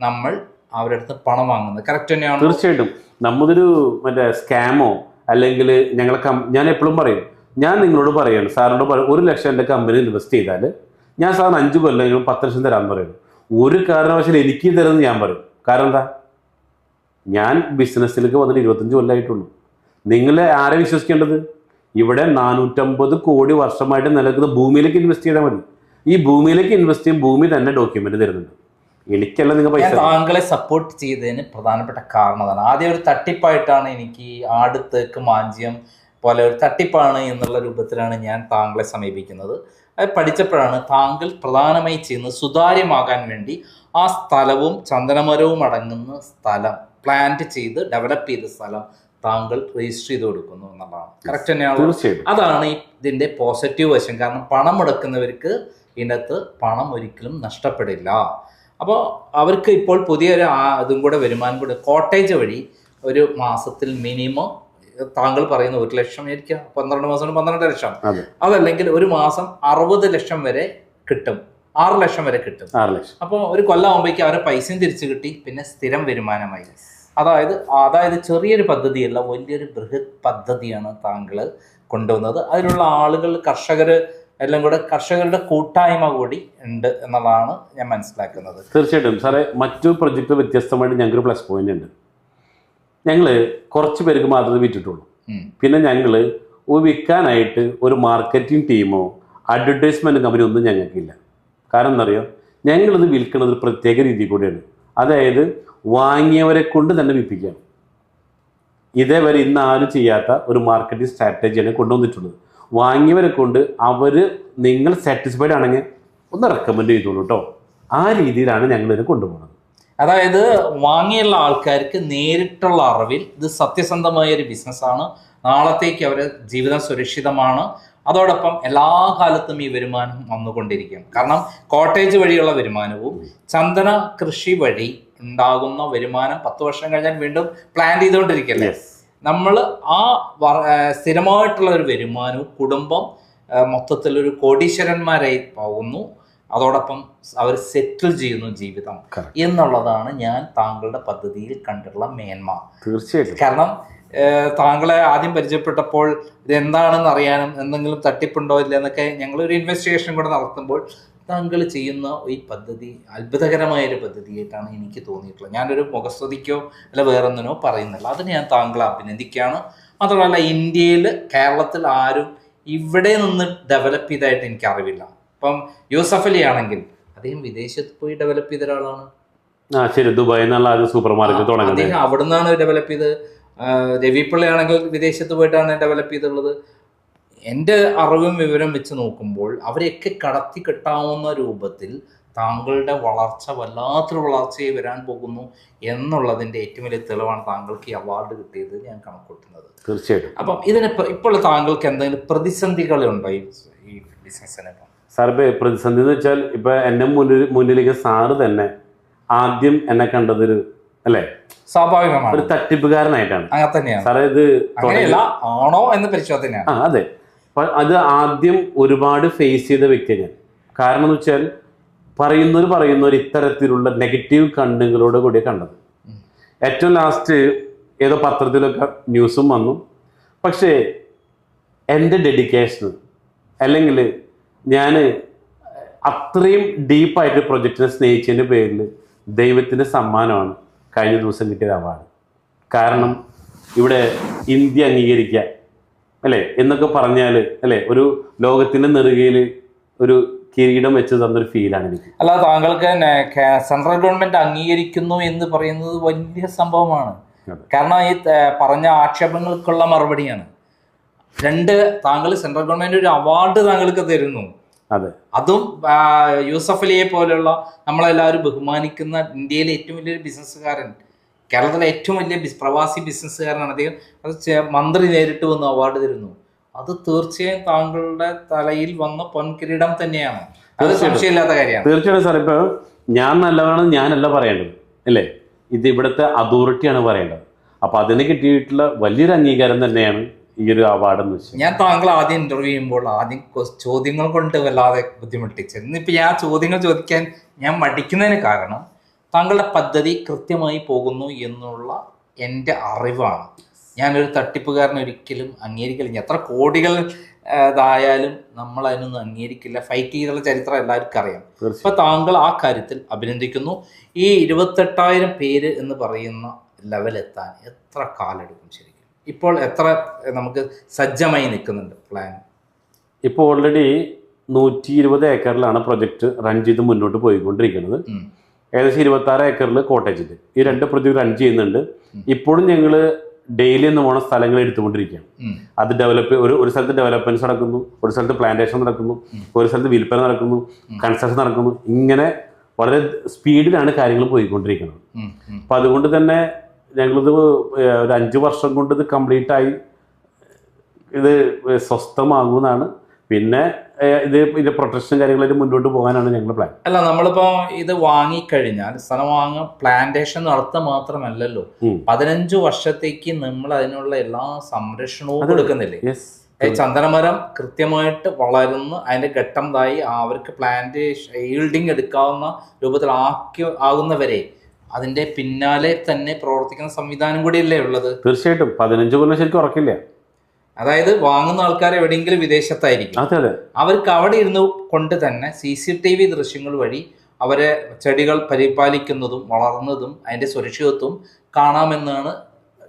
നമ്മൾ അവരുടെ അടുത്ത് പണം വാങ്ങുന്നത്. കറക്റ്റ് തന്നെയാണ്. തീർച്ചയായിട്ടും നമ്മതൊരു മറ്റേ സ്കാമോ അല്ലെങ്കിൽ ഞാൻ എപ്പോഴും പറയും, ഞാൻ നിങ്ങളോട് പറയാണ്, സാറിനോട് പറയും 1 ലക്ഷം എൻ്റെ കമ്പനി ഇൻവെസ്റ്റ് ചെയ്താൽ ഞാൻ സാറിന് 5 കൊല്ലം 10 ലക്ഷം തരാമെന്ന് പറയുന്നു. ഒരു കാരണവശാലും എനിക്ക് തരുമെന്ന് ഞാൻ പറയും. കാരണം എന്താ, ഞാൻ ബിസിനസ്സിലേക്ക് വന്നിട്ട് 25 കൊല്ലമായിട്ടുള്ളൂ. നിങ്ങളെ ആരെ വിശ്വസിക്കേണ്ടത്? ഇവിടെ 450 കോടി വർഷമായിട്ട് നിലനിൽക്കുന്ന ഭൂമിയിലേക്ക് ഇൻവെസ്റ്റ് ചെയ്താൽ മതി. ഈ ഭൂമിയിലേക്ക് ഇൻവെസ്റ്റ് ചെയ്യും, ഭൂമി തന്നെ ഡോക്യുമെന്റ് തരുന്നുണ്ട്. എനിക്കല്ല നിങ്ങൾ പൈസ. താങ്കളെ സപ്പോർട്ട് ചെയ്തതിന് പ്രധാനപ്പെട്ട കാരണം അതാണ്. ആദ്യം ഒരു തട്ടിപ്പായിട്ടാണ് എനിക്ക് ആട് തേക്ക് മാഞ്ചിയം പോലെ ഒരു തട്ടിപ്പാണ് എന്നുള്ള രൂപത്തിലാണ് ഞാൻ താങ്കളെ സമീപിക്കുന്നത്. അത് പഠിച്ചപ്പോഴാണ് താങ്കൾ പ്രധാനമായി ചെയ്യുന്നത് സുതാര്യമാകാൻ വേണ്ടി ആ സ്ഥലവും ചന്ദനമരവും അടങ്ങുന്ന സ്ഥലം പ്ലാന്റ് ചെയ്ത് ഡെവലപ്പ് ചെയ്ത സ്ഥലം താങ്കൾ രജിസ്റ്റർ ചെയ്ത് കൊടുക്കുന്നു എന്നുള്ളതാണ്. കറക്റ്റ് തന്നെയാണ്. അതാണ് ഇതിന്റെ പോസിറ്റീവ് വശം. കാരണം പണം മുടക്കുന്നവർക്ക് ഇതിനകത്ത് പണം ഒരിക്കലും നഷ്ടപ്പെടില്ല. അപ്പോൾ അവർക്ക് ഇപ്പോൾ പുതിയൊരു ഇതും കൂടെ വരുമാനം കൂടെ കോട്ടേജ് വഴി ഒരു മാസത്തിൽ മിനിമം താങ്കൾ പറയുന്ന 1 ലക്ഷം ആയിരിക്കാം, 12 മാസം 12 ലക്ഷം, അതല്ലെങ്കിൽ ഒരു മാസം 60 ലക്ഷം വരെ കിട്ടും, 6 ലക്ഷം വരെ കിട്ടും. അപ്പോൾ ഒരു കൊല്ലമാകുമ്പോഴേക്കും അവരെ പൈസയും തിരിച്ചു കിട്ടി, പിന്നെ സ്ഥിരം വരുമാനമായി. അതായത് ചെറിയൊരു പദ്ധതിയല്ല, വലിയൊരു ബൃഹത് പദ്ധതിയാണ് താങ്കൾ കൊണ്ടുവന്നത്. അതിലുള്ള ആളുകൾ കർഷകർ എല്ലാം കൂടെ കർഷകരുടെ കൂട്ടായ്മ കൂടി ഉണ്ട് എന്നുള്ളതാണ് ഞാൻ മനസ്സിലാക്കുന്നത്. തീർച്ചയായിട്ടും സാറേ, മറ്റു പ്രൊജക്ട് വ്യത്യസ്തമായിട്ട് ഞങ്ങൾക്കൊരു പ്ലസ് പോയിന്റ് ഉണ്ട്. ഞങ്ങൾ കുറച്ച് പേർക്ക് മാത്രമേ വിറ്റിട്ടുള്ളൂ. പിന്നെ ഞങ്ങൾ വിൽക്കാനായിട്ട് ഒരു മാർക്കറ്റിംഗ് ടീമോ അഡ്വർടൈസ്മെന്റ് കമ്പനി ഒന്നും ഞങ്ങൾക്കില്ല. കാരണം എന്നറിയോ, ഞങ്ങളിത് വിൽക്കുന്നത് ഒരു പ്രത്യേക രീതി കൂടിയാണ്. അതായത് വാങ്ങിയവരെ കൊണ്ട് തന്നെ വിൽപ്പിക്കാം. ഇതേവരെ ഇന്ന് ആരും ചെയ്യാത്ത ഒരു മാർക്കറ്റിംഗ് സ്ട്രാറ്റജിയാണ് കൊണ്ടുവന്നിട്ടുള്ളത്. വാങ്ങിയവരെ കൊണ്ട് നിങ്ങൾ സാറ്റിസ്ഫൈഡ് ആണെങ്കിൽ ഒന്ന് റെക്കമെൻഡ് ചെയ്തോളൂ കേട്ടോ. ആ രീതിയിലാണ് ഞങ്ങളിത് കൊണ്ടുപോകുന്നത്. അതായത് വാങ്ങിയുള്ള ആൾക്കാർക്ക് നേരിട്ടുള്ള അറിവിൽ ഇത് സത്യസന്ധമായ ഒരു ബിസിനസ്സാണ്, നാളത്തേക്ക് അവരുടെ ജീവിതം സുരക്ഷിതമാണ്. അതോടൊപ്പം എല്ലാ കാലത്തും ഈ വരുമാനം വന്നുകൊണ്ടിരിക്കും. കാരണം കോട്ടേജ് വഴിയുള്ള വരുമാനവും ചന്ദന കൃഷി വഴി ഉണ്ടാകുന്ന വരുമാനം 10 വർഷം കഴിഞ്ഞാൽ വീണ്ടും പ്ലാൻ ചെയ്തുകൊണ്ടിരിക്കല്ലേ. നമ്മൾ ആ സ്ഥിരമായിട്ടുള്ള ഒരു വരുമാനവും കുടുംബം മൊത്തത്തിലൊരു കോടീശ്വരന്മാരായി പോകുന്നു. അതോടൊപ്പം അവർ സെറ്റിൽ ചെയ്യുന്നു ജീവിതം എന്നുള്ളതാണ് ഞാൻ താങ്കളുടെ പദ്ധതിയിൽ കണ്ടിട്ടുള്ള മേന്മ. തീർച്ചയായിട്ടും. കാരണം താങ്കളെ ആദ്യം പരിചയപ്പെട്ടപ്പോൾ ഇതെന്താണെന്ന് അറിയാനും എന്തെങ്കിലും തട്ടിപ്പുണ്ടോ ഇല്ല എന്നൊക്കെ ഞങ്ങളൊരു ഇൻവെസ്റ്റിഗേഷൻ കൂടെ നടത്തുമ്പോൾ താങ്കൾ ചെയ്യുന്ന ഈ പദ്ധതി അത്ഭുതകരമായൊരു പദ്ധതിയായിട്ടാണ് എനിക്ക് തോന്നിയിട്ടുള്ളത്. ഞാനൊരു മുഖസ്തുതിക്കോ അല്ല വേറൊന്നിനോ പറയുന്നില്ല, അതിന് ഞാൻ താങ്കളെ അഭിനന്ദിക്കുകയാണ്. മാത്രമല്ല ഇന്ത്യയിൽ കേരളത്തിൽ ആരും ഇവിടെ നിന്ന് ഡെവലപ്പ് ചെയ്തതായിട്ട് എനിക്ക് അറിവില്ല. ഇപ്പം യൂസഫ് അലി ആണെങ്കിൽ അദ്ദേഹം വിദേശത്ത് പോയി ഡെവലപ്പ് ചെയ്ത ഒരാളാണ്. ശരി, ദുബായിൽ നിന്നുള്ള സൂപ്പർ മാർക്കറ്റ് തുടങ്ങി അദ്ദേഹം അവിടെ നിന്നാണ് ഡെവലപ്പ് ചെയ്തത്. രവി പിള്ള ആണെങ്കിൽ വിദേശത്ത് പോയിട്ടാണ് ഡെവലപ്പ് ചെയ്തിട്ടുള്ളത്. എൻ്റെ അറിവും വിവരം വെച്ച് നോക്കുമ്പോൾ അവരെയൊക്കെ കടത്തി കെട്ടാവുന്ന രൂപത്തിൽ താങ്കളുടെ വളർച്ച വല്ലാത്തൊരു വളർച്ചയെ വരാൻ പോകുന്നു എന്നുള്ളതിൻ്റെ ഏറ്റവും വലിയ തെളിവാണ് താങ്കൾക്ക് ഈ അവാർഡ് കിട്ടിയത് ഞാൻ കണക്കൂട്ടുന്നത്. തീർച്ചയായിട്ടും. അപ്പം ഇതിന് ഇപ്പോൾ താങ്കൾക്ക് എന്തെങ്കിലും പ്രതിസന്ധികളുണ്ടോ ഈ ബിസിനസ്സിന്? സാറിപ്പോൾ പ്രതിസന്ധി എന്ന് വെച്ചാൽ ഇപ്പം എൻ്റെ മുന്നിലേക്ക് സാറ് തന്നെ ആദ്യം എന്നെ കണ്ടതൊരു അല്ലേ സ്വാഭാവികമാണ് ഒരു തട്ടിപ്പുകാരനായിട്ടാണ്. അങ്ങനെ തന്നെയാണ് സാറേ. ഇത് ആണോ എന്ന് പരിശോധനയാണ്. അതെ. അത് ആദ്യം ഒരുപാട് ഫേസ് ചെയ്ത വ്യക്തിയാണ് ഞാൻ. കാരണം എന്ന് വെച്ചാൽ പറയുന്നവർ ഇത്തരത്തിലുള്ള നെഗറ്റീവ് കണ്ടുകളോട് കൂടിയാണ് കണ്ടത്. ഏറ്റവും ലാസ്റ്റ് ഏതോ പത്രത്തിലൊക്കെ ന്യൂസും വന്നു. പക്ഷേ എൻ്റെ ഡെഡിക്കേഷന് അല്ലെങ്കിൽ ഞാൻ അത്രയും ഡീപ്പായിട്ട് പ്രൊജക്റ്റിനെ സ്നേഹിച്ചതിൻ്റെ പേരിൽ ദൈവത്തിൻ്റെ സമ്മാനമാണ് കഴിഞ്ഞ ദിവസം കിട്ടിയത് അവാർഡ്. കാരണം ഇവിടെ ഇന്ത്യ അംഗീകരിക്കുക അല്ലേ എന്നൊക്കെ പറഞ്ഞാൽ അല്ലേ ഒരു ലോകത്തിൻ്റെ നെറുകയിൽ ഒരു കിരീടം വെച്ച് തന്നൊരു ഫീലാണ് എനിക്ക്. അല്ല, താങ്കൾക്ക് സെൻട്രൽ ഗവൺമെന്റ് അംഗീകരിക്കുന്നു എന്ന് പറയുന്നത് വലിയ സംഭവമാണ്. കാരണം ഈ പറഞ്ഞ ആക്ഷേപങ്ങൾക്കുള്ള മറുപടിയാണ്. താങ്കൾ സെൻട്രൽ ഗവൺമെന്റ് ഒരു അവാർഡ് താങ്കൾക്ക് തരുന്നു. അതെ, അതും യൂസഫ് അലിയെ പോലെയുള്ള നമ്മളെല്ലാവരും ബഹുമാനിക്കുന്ന ഇന്ത്യയിലെ ഏറ്റവും വലിയൊരു ബിസിനസ്സുകാരൻ, കേരളത്തിലെ ഏറ്റവും വലിയ പ്രവാസി ബിസിനസ്സുകാരനാണ് അദ്ദേഹം. അത് മന്ത്രി നേരിട്ട് വന്ന് അവാർഡ് തരുന്നു. അത് തീർച്ചയായും താങ്കളുടെ തലയിൽ വന്ന പൊൻകിരീടം തന്നെയാണ്. അത് സംശയമില്ലാത്ത കാര്യമാണ്. തീർച്ചയായിട്ടും സാർ. ഇപ്പൊ ഞാൻ നല്ലതാണ് ഞാനല്ല പറയേണ്ടത് അല്ലേ, ഇത് ഇവിടുത്തെ അതോറിറ്റിയാണ് പറയേണ്ടത്. അപ്പൊ അതിന് കിട്ടിയിട്ടുള്ള വലിയൊരു അംഗീകാരം തന്നെയാണ് ഈ ഒരു അവാർഡ് എന്ന് വെച്ചാൽ. ഞാൻ താങ്കൾ ആദ്യം ഇന്റർവ്യൂ ചെയ്യുമ്പോൾ ആദ്യം ചോദ്യങ്ങൾ കൊണ്ട് വല്ലാതെ ബുദ്ധിമുട്ടിച്ചു. ഇന്നിപ്പോൾ ഞാൻ ചോദ്യങ്ങൾ ചോദിക്കാൻ ഞാൻ മടിക്കുന്നതിന് കാരണം താങ്കളുടെ പദ്ധതി കൃത്യമായി പോകുന്നു എന്നുള്ള എൻ്റെ അറിവാണ്. ഞാനൊരു തട്ടിപ്പുകാരനെ ഒരിക്കലും അംഗീകരിക്കില്ല. എത്ര കോടികൾ ഇതായാലും നമ്മൾ അതിനൊന്നും അംഗീകരിക്കില്ല. ഫൈറ്റ് ചെയ്തുള്ള ചരിത്രം എല്ലാവർക്കും അറിയാം. അപ്പോൾ താങ്കൾ ആ കാര്യത്തിൽ അഭിനന്ദിക്കുന്നു. ഈ 28,000 പേര് എന്ന് പറയുന്ന ലെവലെത്താൻ എത്ര കാലെടുക്കും ശരിക്കും? ഇപ്പോൾ എത്ര നമുക്ക് സജ്ജമായി നിൽക്കുന്നുണ്ട് പ്ലാൻ? ഇപ്പോൾ ഓൾറെഡി 120 ഏക്കറിലാണ് പ്രൊജക്ട് റൺ ചെയ്ത് മുന്നോട്ട് പോയിക്കൊണ്ടിരിക്കുന്നത്. ഏകദേശം 26 ഏക്കറിൽ കോട്ടേജിൽ ഈ 2 പ്രൊജക്ട് റൺ ചെയ്യുന്നുണ്ട്. ഇപ്പോഴും ഞങ്ങൾ ഡെയിലി എന്ന് പോണ സ്ഥലങ്ങൾ എടുത്തുകൊണ്ടിരിക്കുകയാണ്. അത് ഒരു സ്ഥലത്ത് ഡെവലപ്മെന്റ്സ് നടക്കുന്നു, ഒരു സ്ഥലത്ത് പ്ലാന്റേഷൻ നടക്കുന്നു, ഒരു സ്ഥലത്ത് വിൽപ്പന നടക്കുന്നു, കൺസ്ട്രക്ഷൻ നടക്കുന്നു. ഇങ്ങനെ വളരെ സ്പീഡിലാണ് കാര്യങ്ങൾ പോയിക്കൊണ്ടിരിക്കുന്നത്. അപ്പം അതുകൊണ്ട് തന്നെ ഞങ്ങളിത് ഒരു 5 വർഷം കൊണ്ട് ഇത് കംപ്ലീറ്റ് ആയി ഇത് സ്വസ്ഥമാകുമെന്നാണ്. പിന്നെ ഇതിന്റെ പ്രൊട്ടക്ഷൻ കാര്യങ്ങളായിട്ട് മുന്നോട്ട് പോകാനാണ് ഞങ്ങളുടെ പ്ലാൻ. അല്ല, നമ്മളിപ്പോ ഇത് വാങ്ങിക്കഴിഞ്ഞാൽ സ്ഥലം പ്ലാന്റേഷൻ നടത്തുക മാത്രമല്ലല്ലോ, 15 വർഷത്തേക്ക് നമ്മൾ അതിനുള്ള എല്ലാ സംരക്ഷണവും കൊടുക്കുന്നില്ലേ? ചന്ദനമരം കൃത്യമായിട്ട് വളർന്ന് അതിന്റെ ഘട്ടം തായി അവർക്ക് പ്ലാന്റേഷൻ ഈൽഡിങ് എടുക്കാവുന്ന രൂപത്തിൽ ആകുന്നവരെ അതിന്റെ പിന്നാലെ തന്നെ പ്രവർത്തിക്കുന്ന സംവിധാനം കൂടിയല്ലേ ഉള്ളത്? തീർച്ചയായിട്ടും 15 കൊല്ലം ശരിക്കും ഉറക്കില്ല. അതായത് വാങ്ങുന്ന ആൾക്കാർ എവിടെയെങ്കിലും വിദേശത്തായിരിക്കും. അവർക്ക് അവിടെ ഇരുന്ന് കൊണ്ട് തന്നെ CCTV ദൃശ്യങ്ങൾ വഴി അവരെ ചെടികൾ പരിപാലിക്കുന്നതും വളർന്നതും അതിന്റെ സുരക്ഷിതത്വം കാണാമെന്നാണ്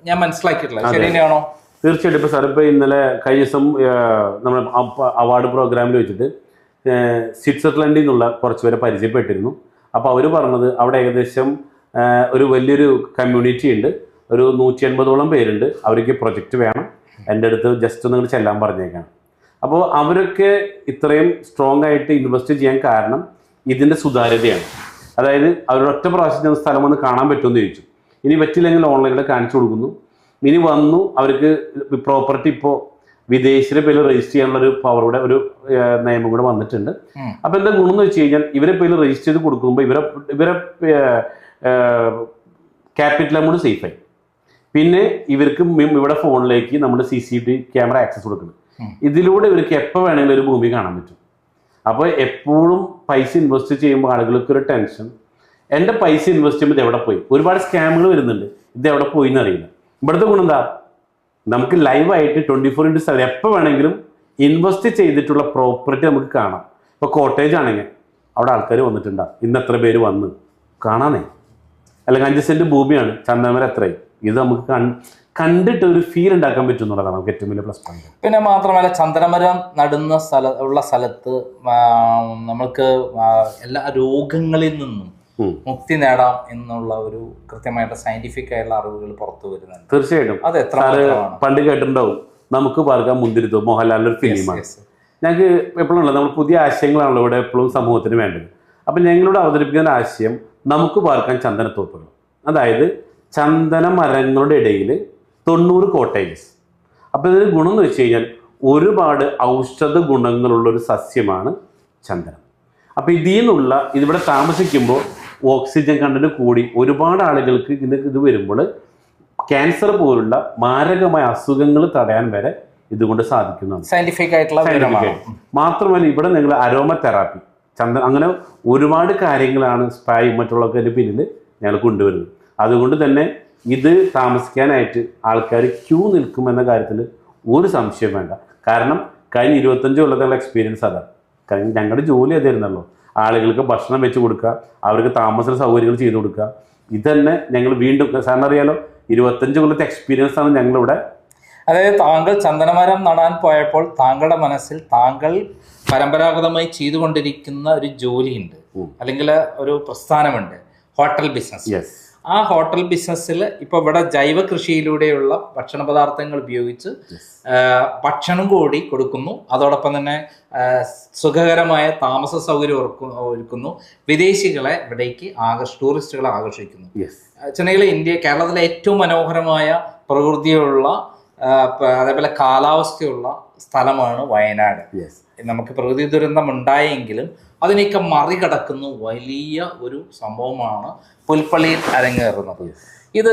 ഞാൻ മനസ്സിലാക്കിയിട്ടുള്ളത്. ശരി തന്നെയാണോ? തീർച്ചയായിട്ടും. ഇപ്പൊ സാർ ഇപ്പൊ ഇന്നലെ കഴിഞ്ഞ ദിവസം നമ്മൾ അവാർഡ് പ്രോഗ്രാമിൽ വെച്ചിട്ട് സ്വിറ്റ്സർലൻഡിൽ നിന്നുള്ള കുറച്ച് പേരെ പരിചയപ്പെട്ടിരുന്നു. അപ്പോൾ അവർ പറഞ്ഞത് അവിടെ ഏകദേശം ഒരു വലിയൊരു കമ്മ്യൂണിറ്റി ഉണ്ട്, ഒരു 180ഓളം പേരുണ്ട്. അവർക്ക് പ്രൊജക്റ്റ് വേണം, എൻ്റെ അടുത്ത് ജസ്റ്റ് ഒന്ന് ചെല്ലാൻ പറഞ്ഞേക്കാണ്. അപ്പോൾ അവരൊക്കെ ഇത്രയും സ്ട്രോങ് ആയിട്ട് ഇൻവെസ്റ്റ് ചെയ്യാൻ കാരണം ഇതിൻ്റെ സുതാര്യതയാണ്. അതായത് അവരുടെ ഒറ്റ പ്രാവശ്യം സ്ഥലം വന്ന് കാണാൻ പറ്റുമെന്ന് ചോദിച്ചു. ഇനി പറ്റില്ലെങ്കിൽ ഓൺലൈനിൽ കാണിച്ചു കൊടുക്കുന്നു. ഇനി വന്നു അവർക്ക് പ്രോപ്പർട്ടി ഇപ്പോൾ വിദേശിയുടെ പേരിൽ രജിസ്റ്റർ ചെയ്യാനുള്ളൊരു പവറുടെ ഒരു നിയമം കൂടെ വന്നിട്ടുണ്ട്. അപ്പോൾ എന്താ ഗുണം എന്ന് വെച്ച് കഴിഞ്ഞാൽ ഇവരെ പേരിൽ രജിസ്റ്റർ ചെയ്ത് കൊടുക്കുമ്പോൾ ഇവരെ ക്യാപിറ്റൽ എമൗണ്ട് സേഫായി. പിന്നെ ഇവർക്ക് ഇവിടെ ഫോണിലേക്ക് നമ്മൾ CCTV ക്യാമറ ആക്സസ് കൊടുക്കണം. ഇതിലൂടെ ഇവർക്ക് എപ്പോൾ വേണമെങ്കിലും ഒരു ഭൂമി കാണാൻ പറ്റും. അപ്പോൾ എപ്പോഴും പൈസ ഇൻവെസ്റ്റ് ചെയ്യുമ്പോൾ ആളുകൾക്ക് ഒരു ടെൻഷൻ, എൻ്റെ പൈസ ഇൻവെസ്റ്റ് ചെയ്യുമ്പോൾ ഇത് എവിടെ പോയി? ഒരുപാട് സ്കാമുകൾ വരുന്നുണ്ട്, ഇത് എവിടെ പോയി എന്നറിയില്ല. ഇവിടുത്തെ ഗുണം എന്താ? നമുക്ക് ലൈവായിട്ട് 24/7 എപ്പോൾ വേണമെങ്കിലും ഇൻവെസ്റ്റ് ചെയ്തിട്ടുള്ള പ്രോപ്പർട്ടി നമുക്ക് കാണാം. ഇപ്പോൾ കോട്ടേജ് ആണെങ്കിൽ അവിടെ ആൾക്കാർ വന്നിട്ടുണ്ടാ, ഇന്ന് എത്ര പേര് വന്ന് കാണാനേ, അല്ലെങ്കിൽ 5 സെന്റ് ഭൂമിയാണ്, ചന്ദനമരം എത്രയും, ഇത് നമുക്ക് കണ്ടിട്ട് ഒരു ഫീൽ ഉണ്ടാക്കാൻ പറ്റും എന്നുള്ളതാണ് നമുക്ക് ഏറ്റവും വലിയ പ്ലസ് പോയിന്റ്. പിന്നെ മാത്രമല്ല ചന്ദനമരം നടുന്ന സ്ഥലത്ത് നമുക്ക് എല്ലാ രോഗങ്ങളിൽ നിന്നും മുക്തി നേടാം എന്നുള്ള ഒരു കൃത്യമായിട്ട് സയന്റിഫിക് ആയിട്ടുള്ള അറിവുകൾ പുറത്തു വരുന്നുണ്ട്. തീർച്ചയായിട്ടും അത് എത്ര പണ്ട് കേട്ടിട്ടുണ്ടാവും, നമുക്ക് പാർക്കാൻ മുന്തിരിത്തോ, മോഹൻലാലിന്റെ ഒരു ഫിലിമാണ്. ഞങ്ങൾക്ക് എപ്പോഴും നമ്മൾ പുതിയ ആശയങ്ങളാണല്ലോ ഇവിടെ എപ്പോഴും സമൂഹത്തിന് വേണ്ടത്. അപ്പം ഞങ്ങളോട് അവതരിപ്പിക്കുന്ന ആശയം നമുക്ക് പാർക്കാൻ ചന്ദനത്തോപ്പുകൾ, അതായത് ചന്ദന മരങ്ങളുടെ ഇടയിൽ 90 കോട്ടേജസ്. അപ്പം ഇതിന് ഗുണം എന്ന് വെച്ച് കഴിഞ്ഞാൽ ഒരുപാട് ഔഷധ ഗുണങ്ങളുള്ളൊരു സസ്യമാണ് ചന്ദനം. അപ്പം ഇതിൽ നിന്നുള്ള ഇതിവിടെ താമസിക്കുമ്പോൾ ഓക്സിജൻ കണ്ടന്റ് കൂടി ഒരുപാട് ആളുകൾക്ക് ഇത് വരുമ്പോൾ ക്യാൻസർ പോലുള്ള മാരകമായ അസുഖങ്ങൾ തടയാൻ വരെ ഇതുകൊണ്ട് സാധിക്കുന്നതാണ്. സയന്റിഫിക് ആയിട്ടുള്ള മാത്രമല്ല ഇവിടെ നിങ്ങൾ അരോമ തെറാപ്പി, ചന്ദനം, അങ്ങനെ ഒരുപാട് കാര്യങ്ങളാണ് സ്പ്രേ മറ്റുള്ളവർക്ക് പിന്നിൽ ഞങ്ങൾ കൊണ്ടുവരുന്നത്. അതുകൊണ്ട് തന്നെ ഇത് താമസിക്കാനായിട്ട് ആൾക്കാർ ക്യൂ നിൽക്കുമെന്ന കാര്യത്തിൽ ഒരു സംശയം വേണ്ട. കാരണം കഴിഞ്ഞ 25 കൊല്ലത്തുള്ള എക്സ്പീരിയൻസ് അതാണ്. കാരണം ഞങ്ങളുടെ ജോലി അതായിരുന്നല്ലോ, ആളുകൾക്ക് ഭക്ഷണം വെച്ച് കൊടുക്കുക, അവർക്ക് താമസ സൗകര്യങ്ങൾ ചെയ്തു കൊടുക്കുക. ഇതന്നെ ഞങ്ങൾ വീണ്ടും സാറിന് അറിയാലോ 25 കൊല്ലത്തെ എക്സ്പീരിയൻസ് ആണ് ഞങ്ങളിവിടെ. അതായത് താങ്കൾ ചന്ദനമരം നടാൻ പോയപ്പോൾ താങ്കളുടെ മനസ്സിൽ താങ്കൾ പരമ്പരാഗതമായി ചെയ്തുകൊണ്ടിരിക്കുന്ന ഒരു ജോലിയുണ്ട്, അല്ലെങ്കിൽ ഒരു പ്രസ്ഥാനമുണ്ട്, ഹോട്ടൽ ബിസിനസ്. ആ ഹോട്ടൽ ബിസിനസ്സിൽ ഇപ്പോൾ ഇവിടെ ജൈവ കൃഷിയിലൂടെയുള്ള ഭക്ഷണ പദാർത്ഥങ്ങൾ ഉപയോഗിച്ച് ഭക്ഷണം കൂടി കൊടുക്കുന്നു. അതോടൊപ്പം തന്നെ സുഖകരമായ താമസ സൗകര്യം ഒരുക്കുന്നു. വിദേശികളെ ഇവിടേക്ക് ടൂറിസ്റ്റുകളെ ആകർഷിക്കുന്നു. ചെന്നൈയിലെ കേരളത്തിലെ ഏറ്റവും മനോഹരമായ പ്രകൃതിയുള്ള അതേപോലെ കാലാവസ്ഥയുള്ള സ്ഥലമാണ് വയനാട്. നമുക്ക് പ്രകൃതി ദുരന്തം ഉണ്ടായെങ്കിലും അതിനെയൊക്കെ മറികടക്കുന്ന വലിയ ഒരു സംഭവമാണ് പുൽപ്പള്ളിയിൽ അരങ്ങേറുന്നത്. ഇത്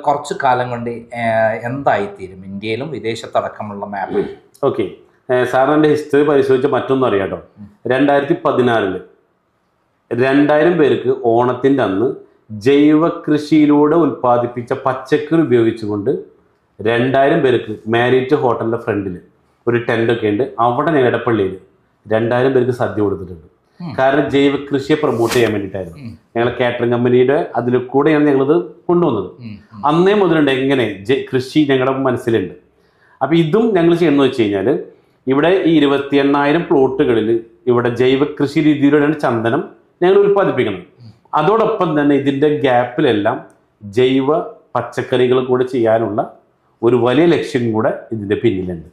കുറച്ചു കാലം കൊണ്ട് എന്തായിത്തീരും ഇന്ത്യയിലും വിദേശത്തടക്കമുള്ള മാപ്പിൽ? ഓക്കെ, സാറിൻ്റെ ഹിസ്റ്ററി പരിശോധിച്ച മറ്റൊന്നും അറിയാട്ടോ. 2014 2000 പേർക്ക് ഓണത്തിൻ്റെ അന്ന് ജൈവ കൃഷിയിലൂടെ ഉൽപ്പാദിപ്പിച്ച പച്ചക്കറി ഉപയോഗിച്ചുകൊണ്ട് 2000 പേർക്ക് മാരിറ്റ് ഹോട്ടലിൻ്റെ ഫ്രണ്ടിൽ ഒരു ടെൻ്റൊക്കെ ഉണ്ട്. അവിടെ ഞങ്ങൾ ഇടപ്പള്ളിയിൽ 2000 പേർക്ക് സദ്യ കൊടുത്തിട്ടുണ്ട്. കാരണം ജൈവ കൃഷിയെ പ്രൊമോട്ട് ചെയ്യാൻ വേണ്ടിയിട്ടായിരുന്നു. ഞങ്ങൾ കാറ്ററിംഗ് കമ്പനിയുടെ അതിൽ കൂടെയാണ് ഞങ്ങളിത് കൊണ്ടുവന്നത്. അന്നേ മുതലുണ്ട് എങ്ങനെ കൃഷി ഞങ്ങളുടെ മനസ്സിലുണ്ട്. അപ്പം ഇതും ഞങ്ങൾ ചെയ്യുന്നത് വെച്ച് കഴിഞ്ഞാൽ ഇവിടെ ഈ 28,000 പ്ലോട്ടുകളിൽ ഇവിടെ ജൈവ കൃഷി രീതിയിലൂടെയാണ് ചന്ദനം ഞങ്ങൾ ഉൽപ്പാദിപ്പിക്കുന്നത്. അതോടൊപ്പം തന്നെ ഇതിൻ്റെ ഗ്യാപ്പിലെല്ലാം ജൈവ പച്ചക്കറികൾ കൂടെ ചെയ്യാനുള്ള ഒരു വലിയ ലക്ഷ്യം കൂടെ ഇതിൻ്റെ പിന്നിലുണ്ട്.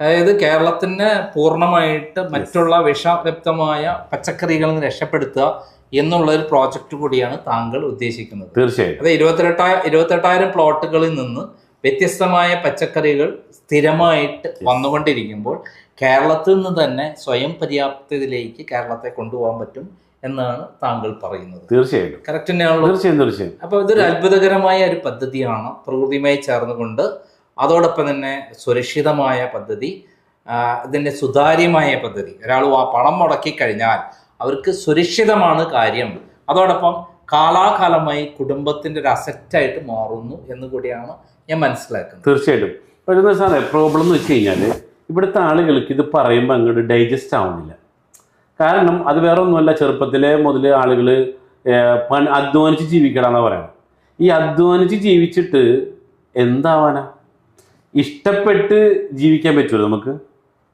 അതായത് കേരളത്തിന് പൂർണ്ണമായിട്ട് മറ്റുള്ള വിഷലിപ്തമായ പച്ചക്കറികളിൽ നിന്ന് രക്ഷപ്പെടുത്തുക എന്നുള്ള ഒരു പ്രോജക്റ്റ് കൂടിയാണ് താങ്കൾ ഉദ്ദേശിക്കുന്നത്. തീർച്ചയായും. അത് 28,000 പ്ലോട്ടുകളിൽ നിന്ന് വ്യത്യസ്തമായ പച്ചക്കറികൾ സ്ഥിരമായിട്ട് വന്നുകൊണ്ടിരിക്കുമ്പോൾ കേരളത്തിൽ നിന്ന് തന്നെ സ്വയം പര്യാപ്തതയിലേക്ക് കേരളത്തെ കൊണ്ടുപോകാൻ പറ്റും എന്നാണ് താങ്കൾ പറയുന്നത്. തീർച്ചയായും. കറക്റ്റ് തന്നെയാണല്ലോ? തീർച്ചയായും. അപ്പോൾ ഇതൊരു അത്ഭുതകരമായ ഒരു പദ്ധതിയാണ്, പ്രകൃതിയുമായി ചേർന്നുകൊണ്ട്. അതോടൊപ്പം തന്നെ സുരക്ഷിതമായ പദ്ധതി, ഇതിൻ്റെ സുതാര്യമായ പദ്ധതി. ഒരാൾ പണം മുടക്കി കഴിഞ്ഞാൽ അവർക്ക് സുരക്ഷിതമാണ് കാര്യം. അതോടൊപ്പം കാലാകാലമായി കുടുംബത്തിൻ്റെ ഒരു അസറ്റായിട്ട് മാറുന്നു എന്ന് കൂടിയാണ് ഞാൻ മനസ്സിലാക്കുന്നത്. തീർച്ചയായിട്ടും. പക്ഷേ സാറേ പ്രോബ്ലം എന്ന് വെച്ച് കഴിഞ്ഞാൽ ഇവിടുത്തെ ആളുകൾക്ക് ഇത് പറയുമ്പോൾ അങ്ങോട്ട് ഡൈജസ്റ്റ് ആവുന്നില്ല. കാരണം അത് വേറെ ഒന്നുമല്ല, ചെറുപ്പത്തിലെ മുതൽ ആളുകൾ അധ്വാനിച്ച് ജീവിക്കണമെന്നാണ് പറയുന്നത്. ഈ അധ്വാനിച്ച് ജീവിച്ചിട്ട് എന്താവാനാ? ഇഷ്ടപ്പെട്ട് ജീവിക്കാൻ പറ്റുമല്ലോ നമുക്ക്,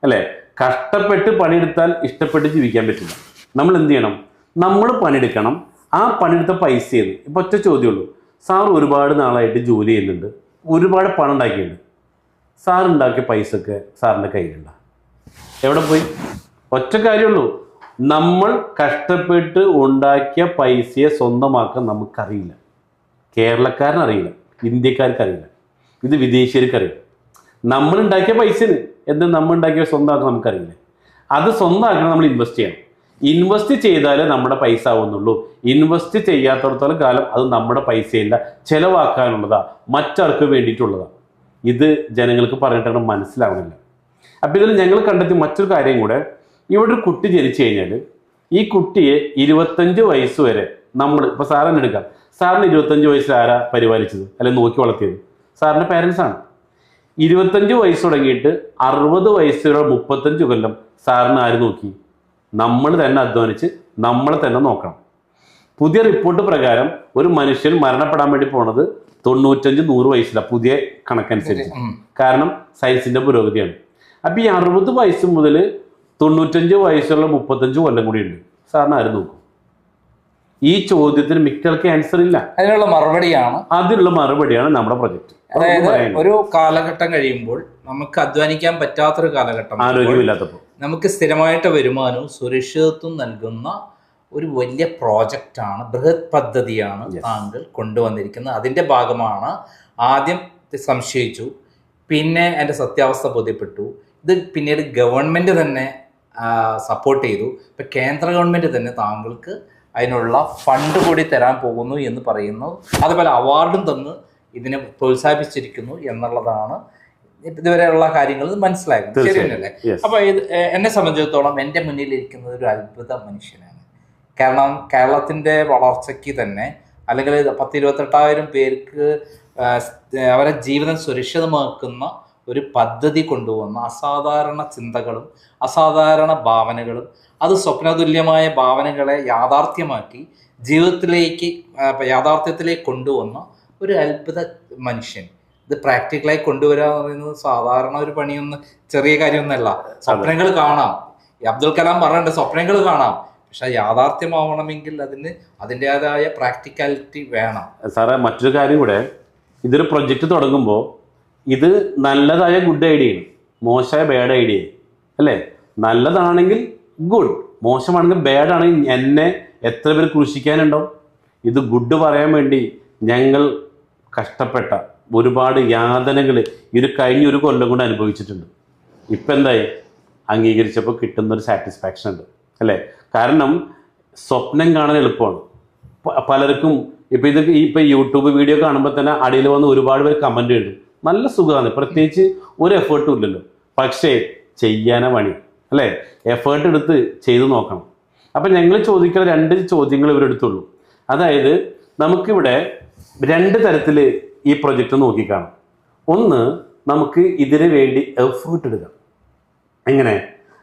അല്ലേ? കഷ്ടപ്പെട്ട് പണിയെടുത്താൽ ഇഷ്ടപ്പെട്ട് ജീവിക്കാൻ പറ്റില്ല. നമ്മൾ എന്ത് ചെയ്യണം? നമ്മൾ പണിയെടുക്കണം. ആ പണിയെടുത്ത പൈസ ചെയ്ത് ഇപ്പോൾ ഒറ്റ ചോദ്യമുള്ളൂ. സാർ ഒരുപാട് നാളായിട്ട് ജോലി ചെയ്യുന്നുണ്ട്, ഒരുപാട് പണം ഉണ്ടാക്കിയിട്ടുണ്ട്. സാർ ഉണ്ടാക്കിയ പൈസയൊക്കെ സാറിൻ്റെ കയ്യിലുണ്ട? എവിടെ പോയി? ഒറ്റ കാര്യമുള്ളൂ, നമ്മൾ കഷ്ടപ്പെട്ട് ഉണ്ടാക്കിയ പൈസയെ സ്വന്തമാക്കാൻ നമുക്കറിയില്ല. കേരളക്കാരനറിയില്ല, ഇന്ത്യക്കാർക്കറിയില്ല, ഇത് വിദേശീയർക്കറിയില്ല. നമ്മളുണ്ടാക്കിയ പൈസന് എന്ത് നമ്മളുണ്ടാക്കിയ സ്വന്തമാക്കാൻ നമുക്കറിയില്ല. അത് സ്വന്തമാക്കണം. നമ്മൾ ഇൻവെസ്റ്റ് ചെയ്യണം. ഇൻവെസ്റ്റ് ചെയ്താലേ നമ്മുടെ പൈസ ആവുന്നുള്ളൂ. ഇൻവെസ്റ്റ് ചെയ്യാത്തടത്തോളം കാലം അത് നമ്മുടെ പൈസയില്ല, ചിലവാക്കാനുള്ളതാ, മറ്റാൾക്ക് വേണ്ടിയിട്ടുള്ളതാണ്. ഇത് ജനങ്ങൾക്ക് പറഞ്ഞിട്ടാണ് മനസ്സിലാവുന്നില്ല. അപ്പം ഇതിൽ ഞങ്ങൾ കണ്ടെത്തി മറ്റൊരു കാര്യം കൂടെ, ഇവിടെ ഒരു കുട്ടി ജനിച്ചു കഴിഞ്ഞാൽ ഈ കുട്ടിയെ 25 വയസ്സ് വരെ നമ്മൾ ഇപ്പോൾ സാറിന് എടുക്കാം. സാറിന് 25 വയസ്സിൽ ആരാ പരിപാലിച്ചത് അല്ലെങ്കിൽ നോക്കി വളർത്തിയത്? സാറിൻ്റെ പേരൻസാണ്. 25 വയസ്സ് തുടങ്ങിയിട്ട് 60 വയസ്സുള്ള 35 കൊല്ലം സാറിന് ആര് നോക്കി? നമ്മൾ തന്നെ അധ്വാനിച്ച് നമ്മളെ തന്നെ നോക്കണം. പുതിയ റിപ്പോർട്ട് പ്രകാരം ഒരു മനുഷ്യൻ മരണപ്പെടാൻ വേണ്ടി പോണത് 95-100 വയസ്സില്ല പുതിയ കണക്കനുസരിച്ച്. കാരണം സയൻസിന്റെ പുരോഗതിയാണ്. അപ്പൊ ഈ 60 വയസ്സ് മുതൽ 95 വയസ്സുള്ള 35 കൊല്ലം കൂടി ഉണ്ട്. സാറിന് ആരും നോക്കും? ഈ ചോദ്യത്തിന് മിക്കൾക്ക് ആൻസർ ഇല്ല. അതിനുള്ള മറുപടിയാണ് നമ്മുടെ പ്രൊജക്ട്. അതായത് ഒരു കാലഘട്ടം കഴിയുമ്പോൾ നമുക്ക് അധ്വാനിക്കാൻ പറ്റാത്തൊരു കാലഘട്ടം, ആരോഗ്യമില്ലാത്തപ്പോൾ നമുക്ക് സ്ഥിരമായിട്ട് വരുമാനവും സുരക്ഷിതത്വം നൽകുന്ന ഒരു വലിയ പ്രോജക്റ്റാണ്, ബൃഹത് പദ്ധതിയാണ് താങ്കൾ കൊണ്ടുവന്നിരിക്കുന്നത്. അതിൻ്റെ ഭാഗമാണ് ആദ്യം സംശയിച്ചു, പിന്നെ അതിൻ്റെ സത്യാവസ്ഥ ബോധ്യപ്പെട്ടു. ഇത് പിന്നീട് ഗവൺമെൻറ് തന്നെ സപ്പോർട്ട് ചെയ്തു. ഇപ്പം കേന്ദ്ര ഗവൺമെൻറ് തന്നെ താങ്കൾക്ക് അതിനുള്ള ഫണ്ട് കൂടി തരാൻ പോകുന്നു എന്ന് പറയുന്നു. അതുപോലെ അവാർഡും തന്ന് ഇതിനെ പ്രോത്സാഹിപ്പിച്ചിരിക്കുന്നു എന്നുള്ളതാണ് ഇതുവരെയുള്ള കാര്യങ്ങൾ മനസ്സിലാക്കുന്നത്. ശരിയല്ലേ? അപ്പോൾ ഇത് എന്നെ സംബന്ധിച്ചിടത്തോളം എൻ്റെ മുന്നിലിരിക്കുന്നത് ഒരു അത്ഭുത മനുഷ്യനാണ്. കാരണം കേരളത്തിൻ്റെ വളർച്ചയ്ക്ക് തന്നെ, അല്ലെങ്കിൽ 10-28,000 പേർക്ക് അവരെ ജീവിതം സുരക്ഷിതമാക്കുന്ന ഒരു പദ്ധതി കൊണ്ടുവന്ന അസാധാരണ ചിന്തകളും അസാധാരണ ഭാവനകളും, അത് സ്വപ്നതുല്യമായ ഭാവനകളെ യാഥാർത്ഥ്യമാക്കി യാഥാർത്ഥ്യത്തിലേക്ക് കൊണ്ടുവന്ന ഒരു അത്ഭുത മനുഷ്യൻ. ഇത് പ്രാക്ടിക്കലായി കൊണ്ടുവരിക എന്ന് പറയുന്നത് സാധാരണ ഒരു പണിയൊന്നും, ചെറിയ കാര്യമൊന്നുമല്ല. സ്വപ്നങ്ങൾ കാണാം, അബ്ദുൽ കലാം പറഞ്ഞിട്ടുണ്ട്, സ്വപ്നങ്ങൾ കാണാം, പക്ഷെ യാഥാർത്ഥ്യമാവണമെങ്കിൽ അതിന് അതിൻ്റെതായ പ്രാക്ടിക്കാലിറ്റി വേണം. സാറേ, മറ്റൊരു കാര്യം കൂടെ, ഇതൊരു പ്രൊജക്റ്റ് തുടങ്ങുമ്പോൾ ഇത് നല്ലതായ ഗുഡ് ഐഡിയയാണ്, മോശമായ ബാഡ് ഐഡിയ അല്ലേ? നല്ലതാണെങ്കിൽ ഗുഡ്, മോശമാണെങ്കിൽ ബാഡ് ആണെങ്കിൽ എന്നെ എത്ര പേര് ക്രൂശിക്കാനുണ്ടോ? ഇത് ഗുഡ് പറയാൻ വേണ്ടി ഞങ്ങൾ കഷ്ടപ്പെട്ട ഒരുപാട് യാതനകൾ കഴിഞ്ഞ ഒരു കൊല്ലം കൊണ്ട് അനുഭവിച്ചിട്ടുണ്ട്. ഇപ്പം എന്തായി? അംഗീകരിച്ചപ്പോൾ കിട്ടുന്നൊരു സാറ്റിസ്ഫാക്ഷൻ ഉണ്ട് അല്ലേ? കാരണം സ്വപ്നം കാണാൻ എളുപ്പമാണ്. പലർക്കും ഇപ്പം യൂട്യൂബ് വീഡിയോ കാണുമ്പോൾ തന്നെ അടിയിൽ വന്ന് ഒരുപാട് പേര് കമൻറ്റ് എഴുതും, നല്ല സുഖമാണ്, പ്രത്യേകിച്ച് ഒരു എഫേർട്ടും ഇല്ലല്ലോ. പക്ഷേ ചെയ്യാനാ പണി അല്ലേ? എഫേർട്ട് എടുത്ത് ചെയ്തു നോക്കണം. അപ്പം ഞങ്ങൾ ചോദിക്കുന്ന 2 ചോദ്യങ്ങൾ ഇവരെടുത്തുള്ളൂ. അതായത് നമുക്കിവിടെ 2 തരത്തിൽ ഈ പ്രൊജക്റ്റ് നോക്കിക്കാണാം. ഒന്ന്, നമുക്ക് ഇതിനു വേണ്ടി എഫേർട്ട് എടുക്കാം. എങ്ങനെ?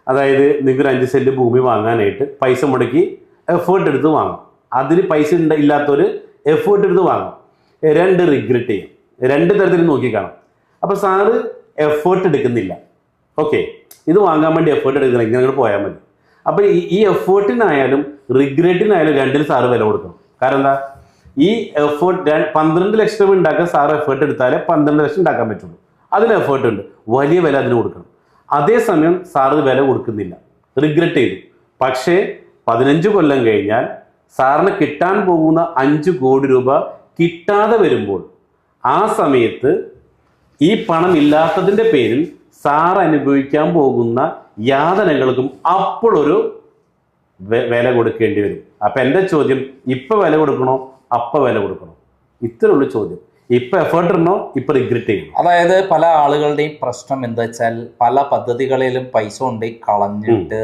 അതായത് നിങ്ങൾക്ക് 5 സെൻറ്റ് ഭൂമി വാങ്ങാനായിട്ട് പൈസ മുടക്കി എഫേർട്ട് എടുത്ത് വാങ്ങാം. അതിന് പൈസ ഇല്ലാത്തവർ എഫേർട്ട് എടുത്ത് വാങ്ങാം. 2, റിഗ്രറ്റ് ചെയ്യും. 2 തരത്തിൽ നോക്കിക്കാണാം. അപ്പോൾ സാറ് എഫേർട്ട് എടുക്കുന്നില്ല, ഓക്കെ, ഇത് വാങ്ങാൻ വേണ്ടി എഫേർട്ട് എടുക്കണം, ഇങ്ങനെ നിങ്ങൾ പോയാൽ മതി. അപ്പോൾ ഈ എഫേർട്ടിനായാലും റിഗ്രറ്റിനായാലും 2-ന് സാറ് വില കൊടുക്കണം. കാരണം എന്താ? ഈ എഫേർട്ട് 12 ലക്ഷം ഉണ്ടാക്കാൻ സാറ് എഫേർട്ട് എടുത്താലേ 12 ലക്ഷം ഉണ്ടാക്കാൻ പറ്റുള്ളൂ. അതിന് എഫേർട്ട് ഉണ്ട്, വലിയ വില അതിന് കൊടുക്കണം. അതേസമയം സാറ് വില കൊടുക്കുന്നില്ല, റിഗ്രറ്റ് ചെയ്തു. പക്ഷേ 15 കൊല്ലം കഴിഞ്ഞാൽ സാറിന് കിട്ടാൻ പോകുന്ന 5 കോടി രൂപ കിട്ടാതെ വരുമ്പോൾ ആ സമയത്ത് ഈ പണം ഇല്ലാത്തതിൻ്റെ പേരിൽ സാർ അനുഭവിക്കാൻ പോകുന്ന യാതനകൾക്കും അപ്പോഴൊരു വില കൊടുക്കേണ്ടി വരും. അപ്പം എൻ്റെ ചോദ്യം, ഇപ്പം വില കൊടുക്കണോ അപ്പം വില കൊടുക്കണോ? ഇത്രയുള്ള ചോദ്യം. ഇപ്പം എഫേർട്ട് ഇടണോ ഇപ്പം റിഗ്രറ്റ് ചെയ്യണം? അതായത് പല ആളുകളുടെയും പ്രശ്നം എന്താ വെച്ചാൽ, പല പദ്ധതികളിലും പൈസ കൊണ്ട് കളഞ്ഞിട്ട്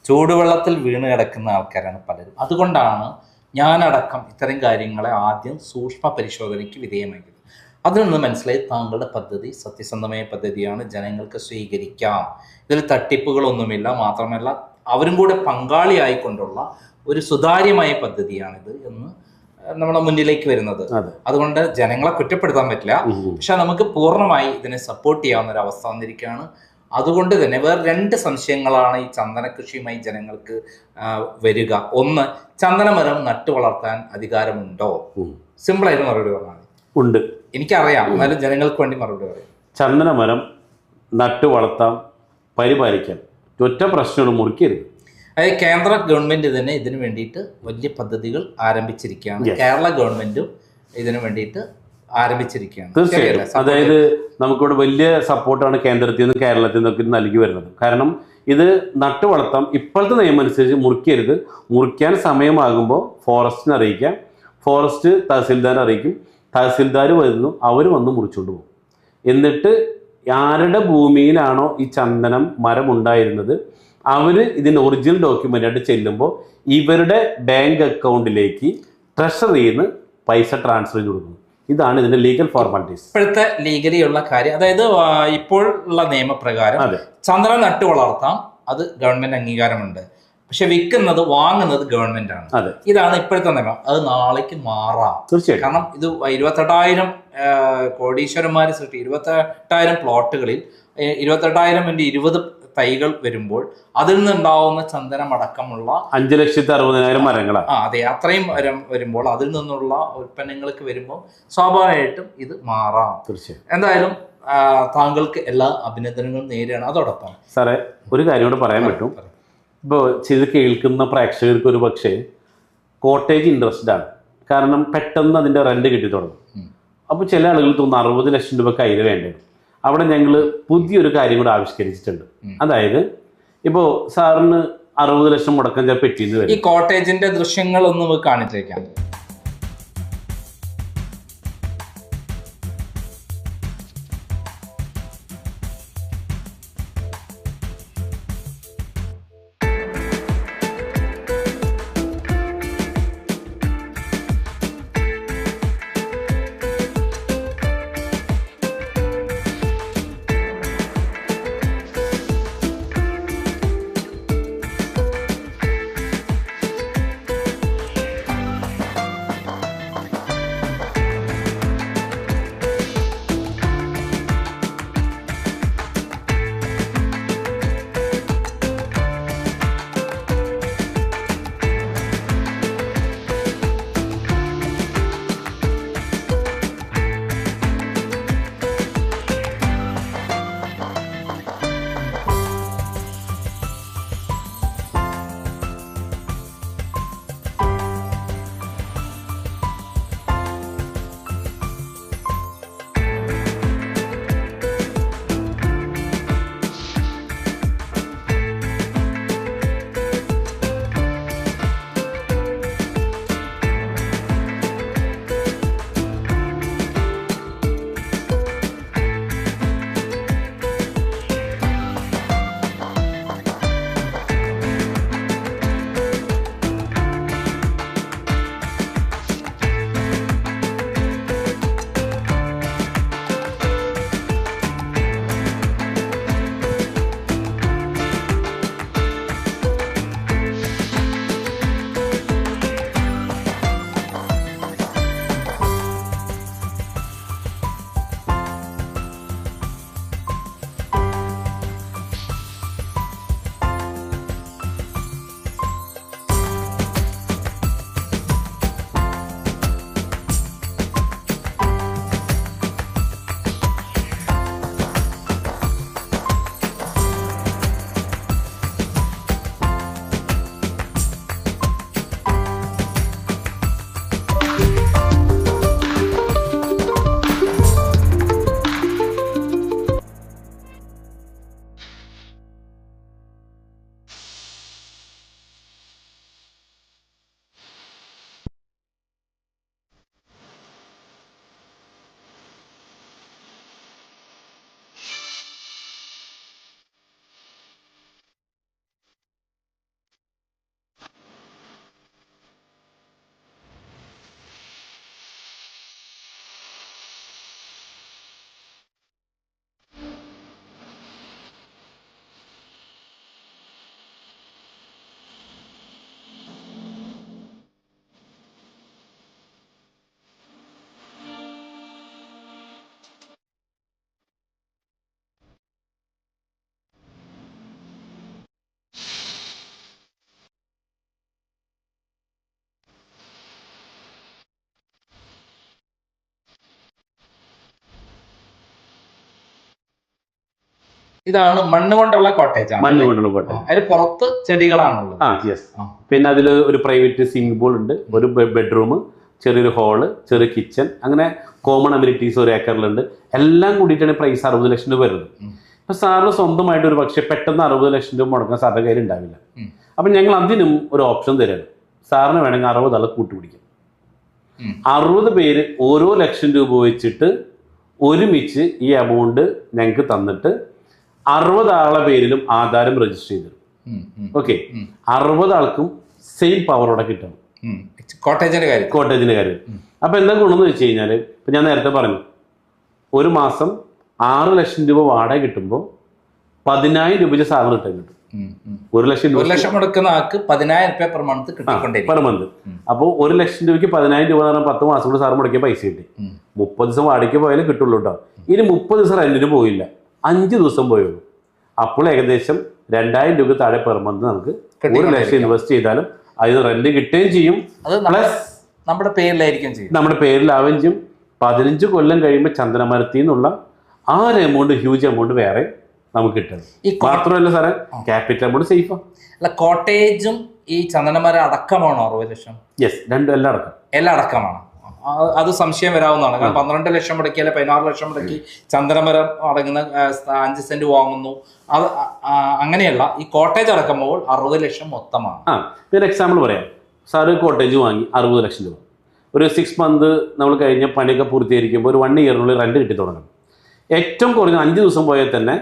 ചൂടുവെള്ളത്തിൽ വീണ് കിടക്കുന്ന ആൾക്കാരാണ് പലരും. അതുകൊണ്ടാണ് ഞാനടക്കം ഇത്തരം കാര്യങ്ങളെ ആദ്യം സൂക്ഷ്മ പരിശോധനയ്ക്ക് വിധേയമാക്കിയത്. അതിൽ നിന്ന് മനസ്സിലായി താങ്കളുടെ പദ്ധതി സത്യസന്ധമായ പദ്ധതിയാണ്, ജനങ്ങൾക്ക് സ്വീകരിക്കാം, ഇതിൽ തട്ടിപ്പുകളൊന്നുമില്ല, മാത്രമല്ല അവരും കൂടെ പങ്കാളിയായിക്കൊണ്ടുള്ള ഒരു സുതാര്യമായ പദ്ധതിയാണിത് എന്ന് നമ്മുടെ മുന്നിലേക്ക് വരുന്നത്. അതുകൊണ്ട് ജനങ്ങളെ കുറ്റപ്പെടുത്താൻ പറ്റില്ല, പക്ഷെ നമുക്ക് പൂർണ്ണമായി ഇതിനെ സപ്പോർട്ട് ചെയ്യാവുന്ന ഒരു അവസ്ഥ വന്നിരിക്കുകയാണ്. അതുകൊണ്ട് തന്നെ വേറെ 2 സംശയങ്ങളാണ് ഈ ചന്ദന കൃഷിയുമായി ജനങ്ങൾക്ക് വരിക. ഒന്ന്, ചന്ദനമരം നട്ടു വളർത്താൻ അധികാരമുണ്ടോ? സിമ്പിളായിട്ട് മറുപടി പറഞ്ഞാൽ ഉണ്ട്. എനിക്കറിയാം, എന്നാലും ജനങ്ങൾക്ക് വേണ്ടി മറുപടി പറയാം. ചന്ദനമരം നട്ടു വളർത്താൻ, പരിപാലിക്കാൻ ഒറ്റ പ്രശ്നങ്ങളും മുറിക്കരുത്. അതായത് കേന്ദ്ര ഗവൺമെന്റ് തന്നെ ഇതിനു വേണ്ടിയിട്ട് വലിയ പദ്ധതികൾ ആരംഭിച്ചിരിക്കുകയാണ്. കേരള ഗവൺമെന്റും ഇതിനു വേണ്ടിയിട്ട് ആരംഭിച്ചിരിക്കുകയാണ്. തീർച്ചയായും. അതായത് നമുക്കിവിടെ വലിയ സപ്പോർട്ടാണ് കേന്ദ്രത്തിൽ നിന്ന് കേരളത്തിൽ നിന്നൊക്കെ നൽകി വരുന്നത്. കാരണം ഇത് നട്ടു വളർത്താം. ഇപ്പോഴത്തെ നിയമം അനുസരിച്ച് മുറിക്കരുത്. മുറിക്കാൻ സമയമാകുമ്പോൾ ഫോറസ്റ്റിനെ അറിയിക്കാം, ഫോറസ്റ്റ് തഹസിൽദാരെ അറിയിക്കും, തഹസിൽദാർ വരുന്നു, അവർ വന്ന് മുറിച്ചുകൊണ്ട് പോകും. എന്നിട്ട് ആരുടെ ഭൂമിയിലാണോ ഈ ചന്ദനം മരം ഉണ്ടായിരുന്നത് അവർ ഇതിൻ്റെ ഒറിജിനൽ ഡോക്യുമെൻ്റായിട്ട് ചെല്ലുമ്പോൾ ഇവരുടെ ബാങ്ക് അക്കൗണ്ടിലേക്ക് ട്രഷറിയിൽ നിന്ന് പൈസ ട്രാൻസ്ഫർ ചെയ്ത് കൊടുക്കുന്നു. ഇതാണ് ഇതിന്റെ ലീഗൽ ഫോർമാലിറ്റീസ്. ഇപ്പോഴത്തെ ലീഗലി ഉള്ള കാര്യം, അതായത് ഇപ്പോൾ ഉള്ള നിയമപ്രകാരം ചന്ദനം നട്ടു വളർത്താം, അത് ഗവൺമെന്റ് അംഗീകാരമുണ്ട്. പക്ഷെ വാങ്ങുന്നത് ഗവൺമെന്റ് ആണ്. ഇതാണ് ഇപ്പോഴത്തെ നിയമം. അത് നാളേക്ക് മാറാം തീർച്ചയായും. കാരണം ഇത് 28,000 കോടീശ്വരന്മാരെ സൃഷ്ടി 28,000 പ്ലോട്ടുകളിൽ 28,000 × 20 തൈകൾ വരുമ്പോൾ അതിൽ നിന്നുണ്ടാവുന്ന ചന്ദനം അടക്കമുള്ള 5,60,000 മരങ്ങളാണ്. അതെ, അത്രയും വരുമ്പോൾ അതിൽ നിന്നുള്ള ഉൽപ്പന്നങ്ങൾക്ക് വരുമ്പോൾ സ്വാഭാവികമായിട്ടും ഇത് മാറാം തീർച്ചയായും. എന്തായാലും താങ്കൾക്ക് എല്ലാ അഭിനന്ദനങ്ങളും നേരെയാണ്. അതോടൊപ്പം സാറേ ഒരു കാര്യം കൂടെ പറയാൻ പറ്റും. ഇപ്പോൾ ചെയ്ത് കേൾക്കുന്ന പ്രേക്ഷകർക്ക് ഒരു പക്ഷേ കോട്ടേജ് ഇൻട്രസ്റ്റഡ് ആണ്. കാരണം പെട്ടെന്ന് അതിൻ്റെ റെന്റ് കിട്ടി തുടങ്ങും. അപ്പോൾ ചില ആളുകൾ തോന്നുന്നു 60 ലക്ഷം രൂപ കയ്യിൽ വേണ്ടത്. അവിടെ ഞങ്ങൾ പുതിയൊരു കാര്യം കൂടെ ആവിഷ്കരിച്ചിട്ടുണ്ട്. അതായത് ഇപ്പോൾ സാറിന് 60 ലക്ഷം മുടക്കാൻ ചിലപ്പോൾ പറ്റിയെന്ന് വരും. ഈ കോട്ടേജിന്റെ ദൃശ്യങ്ങളൊന്നും കാണിച്ചേക്കാം. ഇതാണ് മണ്ണ് കൊണ്ടുള്ള കോട്ടേജ്. മണ്ണ് കൊണ്ടുള്ള കോട്ടേജ്. അതിന് പുറത്ത് ചെടികളാണുള്ളത്. പിന്നെ അതിൽ ഒരു പ്രൈവറ്റ് സ്വിമ്മിംഗ് പൂൾ ഉണ്ട്, ഒരു ബെഡ്റൂം, ചെറിയൊരു ഹാള്, ചെറിയ കിച്ചൺ, അങ്ങനെ കോമൺ അമ്യൂണിറ്റീസ് 1 ഏക്കറിലുണ്ട്. എല്ലാം കൂടിയിട്ടാണ് പ്രൈസ് 60 ലക്ഷം രൂപ വരുന്നത്. അപ്പൊ സാറിന് സ്വന്തമായിട്ട് ഒരു പക്ഷേ പെട്ടെന്ന് 60 ലക്ഷം രൂപ മുടക്കാൻ സാറിന്റെ കയ്യിൽ ഉണ്ടാവില്ല. അപ്പൊ ഞങ്ങൾ അതിനും ഒരു ഓപ്ഷൻ തരാണ്. സാറിന് വേണമെങ്കിൽ 60 ആളെ കൂട്ടുപിടിക്കാം. 60 പേര് ഓരോ ലക്ഷം രൂപ വെച്ചിട്ട് ഒരുമിച്ച് ഈ എമൗണ്ട് ഞങ്ങൾക്ക് തന്നിട്ട് 60 ആളെ പേരിലും ആധാരം രജിസ്റ്റർ ചെയ്തു. ഓക്കെ, 60 ആൾക്കും സെയിം പവറോടെ കിട്ടണം കോട്ടേജിന്റെ കാര്യം. അപ്പൊ എന്താ ഗുണമെന്ന് വെച്ച് കഴിഞ്ഞാല്, ഇപ്പൊ ഞാൻ നേരത്തെ പറഞ്ഞു, ഒരു മാസം 6 ലക്ഷം രൂപ വാടക കിട്ടുമ്പോൾ 10,000 രൂപ സാറിന് റിട്ടേൺ കിട്ടും. 1 ലക്ഷം രൂപ 1 ലക്ഷം മുടക്കുന്ന ആൾക്ക് 10,000 രൂപ പെർ മന്ത് കിട്ടിക്കൊണ്ടിരിക്കും. Per month. അപ്പോൾ 1 ലക്ഷം രൂപയ്ക്ക് 10,000 രൂപ എന്ന് പറഞ്ഞാൽ 10 മാസം കൊണ്ട് സാറ് മുടക്കിയ പൈസ കിട്ടി. 30 ദിവസം വാടകയ്ക്ക് പോയാലേ കിട്ടുള്ളൂ കേട്ടോ. ഇനി 30 ദിവസം റെന്റിന് പോയില്ല, 5 ദിവസം പോയുള്ളൂ. അപ്പോൾ ഏകദേശം 2,000 രൂപ താഴെ പെർ മന്ത് നമുക്ക് 1 ലക്ഷം ഇൻവെസ്റ്റ് ചെയ്താലും അതിന് റെന്റ് കിട്ടുകയും ചെയ്യും. പ്ലസ് നമ്മുടെ പേരിലായിരിക്കും ചെയ്യും, നമ്മുടെ പേരിലാവുകയും ചെയ്യും. 15 കൊല്ലം കഴിയുമ്പോൾ ചന്ദനമരത്തിൽ നിന്നുള്ള ആ ഒരു എമൗണ്ട്, ഹ്യൂജ് എമൗണ്ട് വേറെ നമുക്ക് കിട്ടുന്നത്. മാത്രമല്ല സാറേ, ക്യാപിറ്റൽ എമൗണ്ട് സേഫാ. അല്ല, കോട്ടേജും ഈ ചന്ദനമരം അടക്കമാണോ 60 ലക്ഷം? യെസ്, രണ്ടും എല്ലാം അടക്കമാണ്. അത് സംശയം വരാവുന്നതാണ്. കാരണം 12 ലക്ഷം മുടക്കി അല്ലെ 16 ലക്ഷം മുടക്കി ചന്ദനമരം അടങ്ങുന്ന 5 സെന്റ് വാങ്ങുന്നു. അത് അങ്ങനെയല്ല, ഈ കോട്ടേജ് അടക്കുമ്പോൾ 60 ലക്ഷം മൊത്തമാണ്. ഒരു എക്സാമ്പിൾ പറയാം. സാറ് കോട്ടേജ് വാങ്ങി 60 ലക്ഷം രൂപ. ഒരു 6 മന്ത് നമ്മൾ കഴിഞ്ഞ പണിയൊക്കെ പൂർത്തീകരിക്കുമ്പോൾ ഒരു 1 ഇയറിനുള്ളിൽ റെന്റ് കിട്ടി തുടങ്ങും. ഏറ്റവും കുറഞ്ഞ 5 ദിവസം പോയാൽ തന്നെ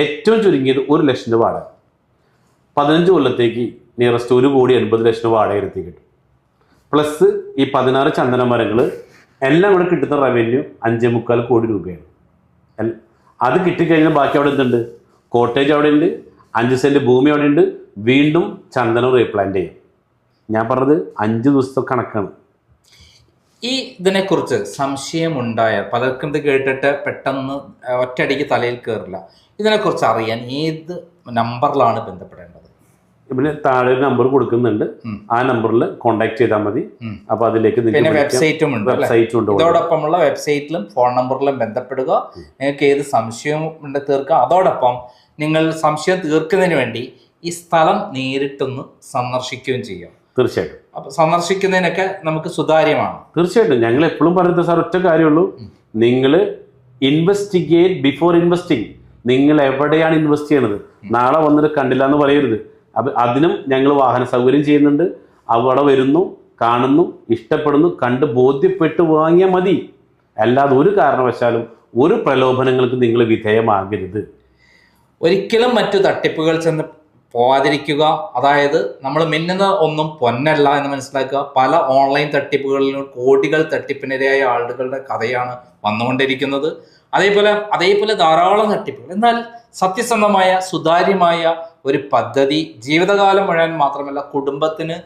ഏറ്റവും ചുരുങ്ങിയത് 1 ലക്ഷം രൂപ വാടക. 15 കൊല്ലത്തേക്ക് നിയറസ്റ്റ് 1,80,00,000 രൂപ വാടക എത്തി കിട്ടും. പ്ലസ് ഈ 16 ചന്ദന മരങ്ങൾ എല്ലാം കൂടെ കിട്ടുന്ന റവന്യൂ 5.25 കോടി രൂപയാണ്. അത് കിട്ടിക്കഴിഞ്ഞാൽ ബാക്കി അവിടെ എന്തുണ്ട്? കോട്ടേജ് അവിടെ ഉണ്ട്, 5 സെന്റ് ഭൂമി അവിടെ ഉണ്ട്, വീണ്ടും ചന്ദനം റീപ്ലാന്റ് ചെയ്യും. ഞാൻ പറഞ്ഞത് 5 ദിവസത്തെ കണക്കാണ്. ഈ ഇതിനെക്കുറിച്ച് സംശയമുണ്ടായാൽ, പലർക്കും ഇത് കേട്ടിട്ട് പെട്ടെന്ന് ഒറ്റയടിക്ക് തലയിൽ കയറില്ല. ഇതിനെക്കുറിച്ച് അറിയാൻ ഏത് നമ്പറിലാണ് ബന്ധപ്പെടേണ്ടത്? ഇവിടെ താഴെ ഒരു നമ്പർ കൊടുക്കുന്നുണ്ട്, ആ നമ്പറിൽ കോൺടാക്ട് ചെയ്താൽ മതി. അപ്പൊ അതിലേക്ക് വെബ്സൈറ്റും ഉണ്ട്. ഇതോടൊപ്പമുള്ള വെബ്സൈറ്റിലും ഫോൺ നമ്പറിലും ബന്ധപ്പെടുക. നിങ്ങൾക്ക് ഏത് സംശയവും ഉണ്ട് തീർക്കാം. അതോടൊപ്പം നിങ്ങൾ സംശയം തീർക്കുന്നതിന് വേണ്ടി ഈ സ്ഥലം നേരിട്ടൊന്ന് സന്ദർശിക്കുകയും ചെയ്യാം. തീർച്ചയായിട്ടും. അപ്പൊ സന്ദർശിക്കുന്നതിനൊക്കെ നമുക്ക് സുതാര്യമാണ്. തീർച്ചയായിട്ടും. ഞങ്ങൾ എപ്പോഴും പറയുന്നത് സാർ ഒറ്റ കാര്യമുള്ളൂ, നിങ്ങൾ ഇൻവെസ്റ്റിഗേറ്റ് ബിഫോർ ഇൻവെസ്റ്റിംഗ്. നിങ്ങൾ എവിടെയാണ് ഇൻവെസ്റ്റ് ചെയ്യണത്? നാളെ വന്നിട്ട് കണ്ടില്ല എന്ന് പറയരുത്. അതിനും ഞങ്ങൾ വാഹന സൗകര്യം ചെയ്യുന്നുണ്ട്. അവിടെ വരുന്നു, കാണുന്നു, ഇഷ്ടപ്പെടുന്നു, കണ്ട് ബോധ്യപ്പെട്ട് വാങ്ങിയാൽ മതി. അല്ലാതെ ഒരു കാരണവശാലും ഒരു പ്രലോഭനങ്ങൾക്ക് നിങ്ങൾ വിധേയമാകരുത്. ഒരിക്കലും മറ്റു തട്ടിപ്പുകൾ ചെന്ന് പോവാതിരിക്കുക. അതായത് നമ്മൾ മിന്നുന്ന ഒന്നും പൊന്നല്ല എന്ന് മനസ്സിലാക്കുക. പല ഓൺലൈൻ തട്ടിപ്പുകളിലും കോടികൾ തട്ടിപ്പിനിരയായ ആളുകളുടെ കഥയാണ് വന്നുകൊണ്ടിരിക്കുന്നത്. അതേപോലെ ധാരാളം തട്ടിപ്പുകൾ. എന്നാൽ സത്യസന്ധമായ സുതാര്യമായ ഒരു പദ്ധതി ജീവിതകാലം മുഴുവൻ മാത്രമല്ല, കുടുംബത്തിന്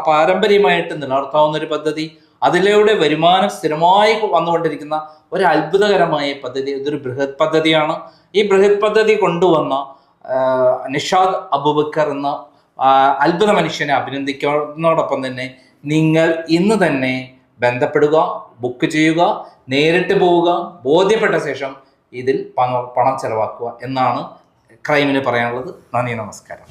പാരമ്പര്യമായിട്ട് നിലനിർത്താവുന്ന ഒരു പദ്ധതി, അതിലൂടെ വരുമാനം സ്ഥിരമായി വന്നുകൊണ്ടിരിക്കുന്ന ഒരു അത്ഭുതകരമായ പദ്ധതി, ഇതൊരു ബൃഹത് പദ്ധതിയാണ്. ഈ ബൃഹത് പദ്ധതി കൊണ്ടുവന്ന നിഷാദ് അബൂബക്കർ എന്ന അത്ഭുത മനുഷ്യനെ അഭിനന്ദിക്കുന്നതോടൊപ്പം തന്നെ നിങ്ങൾ ഇന്ന് തന്നെ ബന്ധപ്പെടുക, ബുക്ക് ചെയ്യുക, നേരിട്ട് പോവുക, ബോധ്യപ്പെട്ട ശേഷം ഇതിൽ പണം ചെലവാക്കുക എന്നാണ് ക്രൈമിന് പറയാനുള്ളത്. നന്ദി, നമസ്കാരം.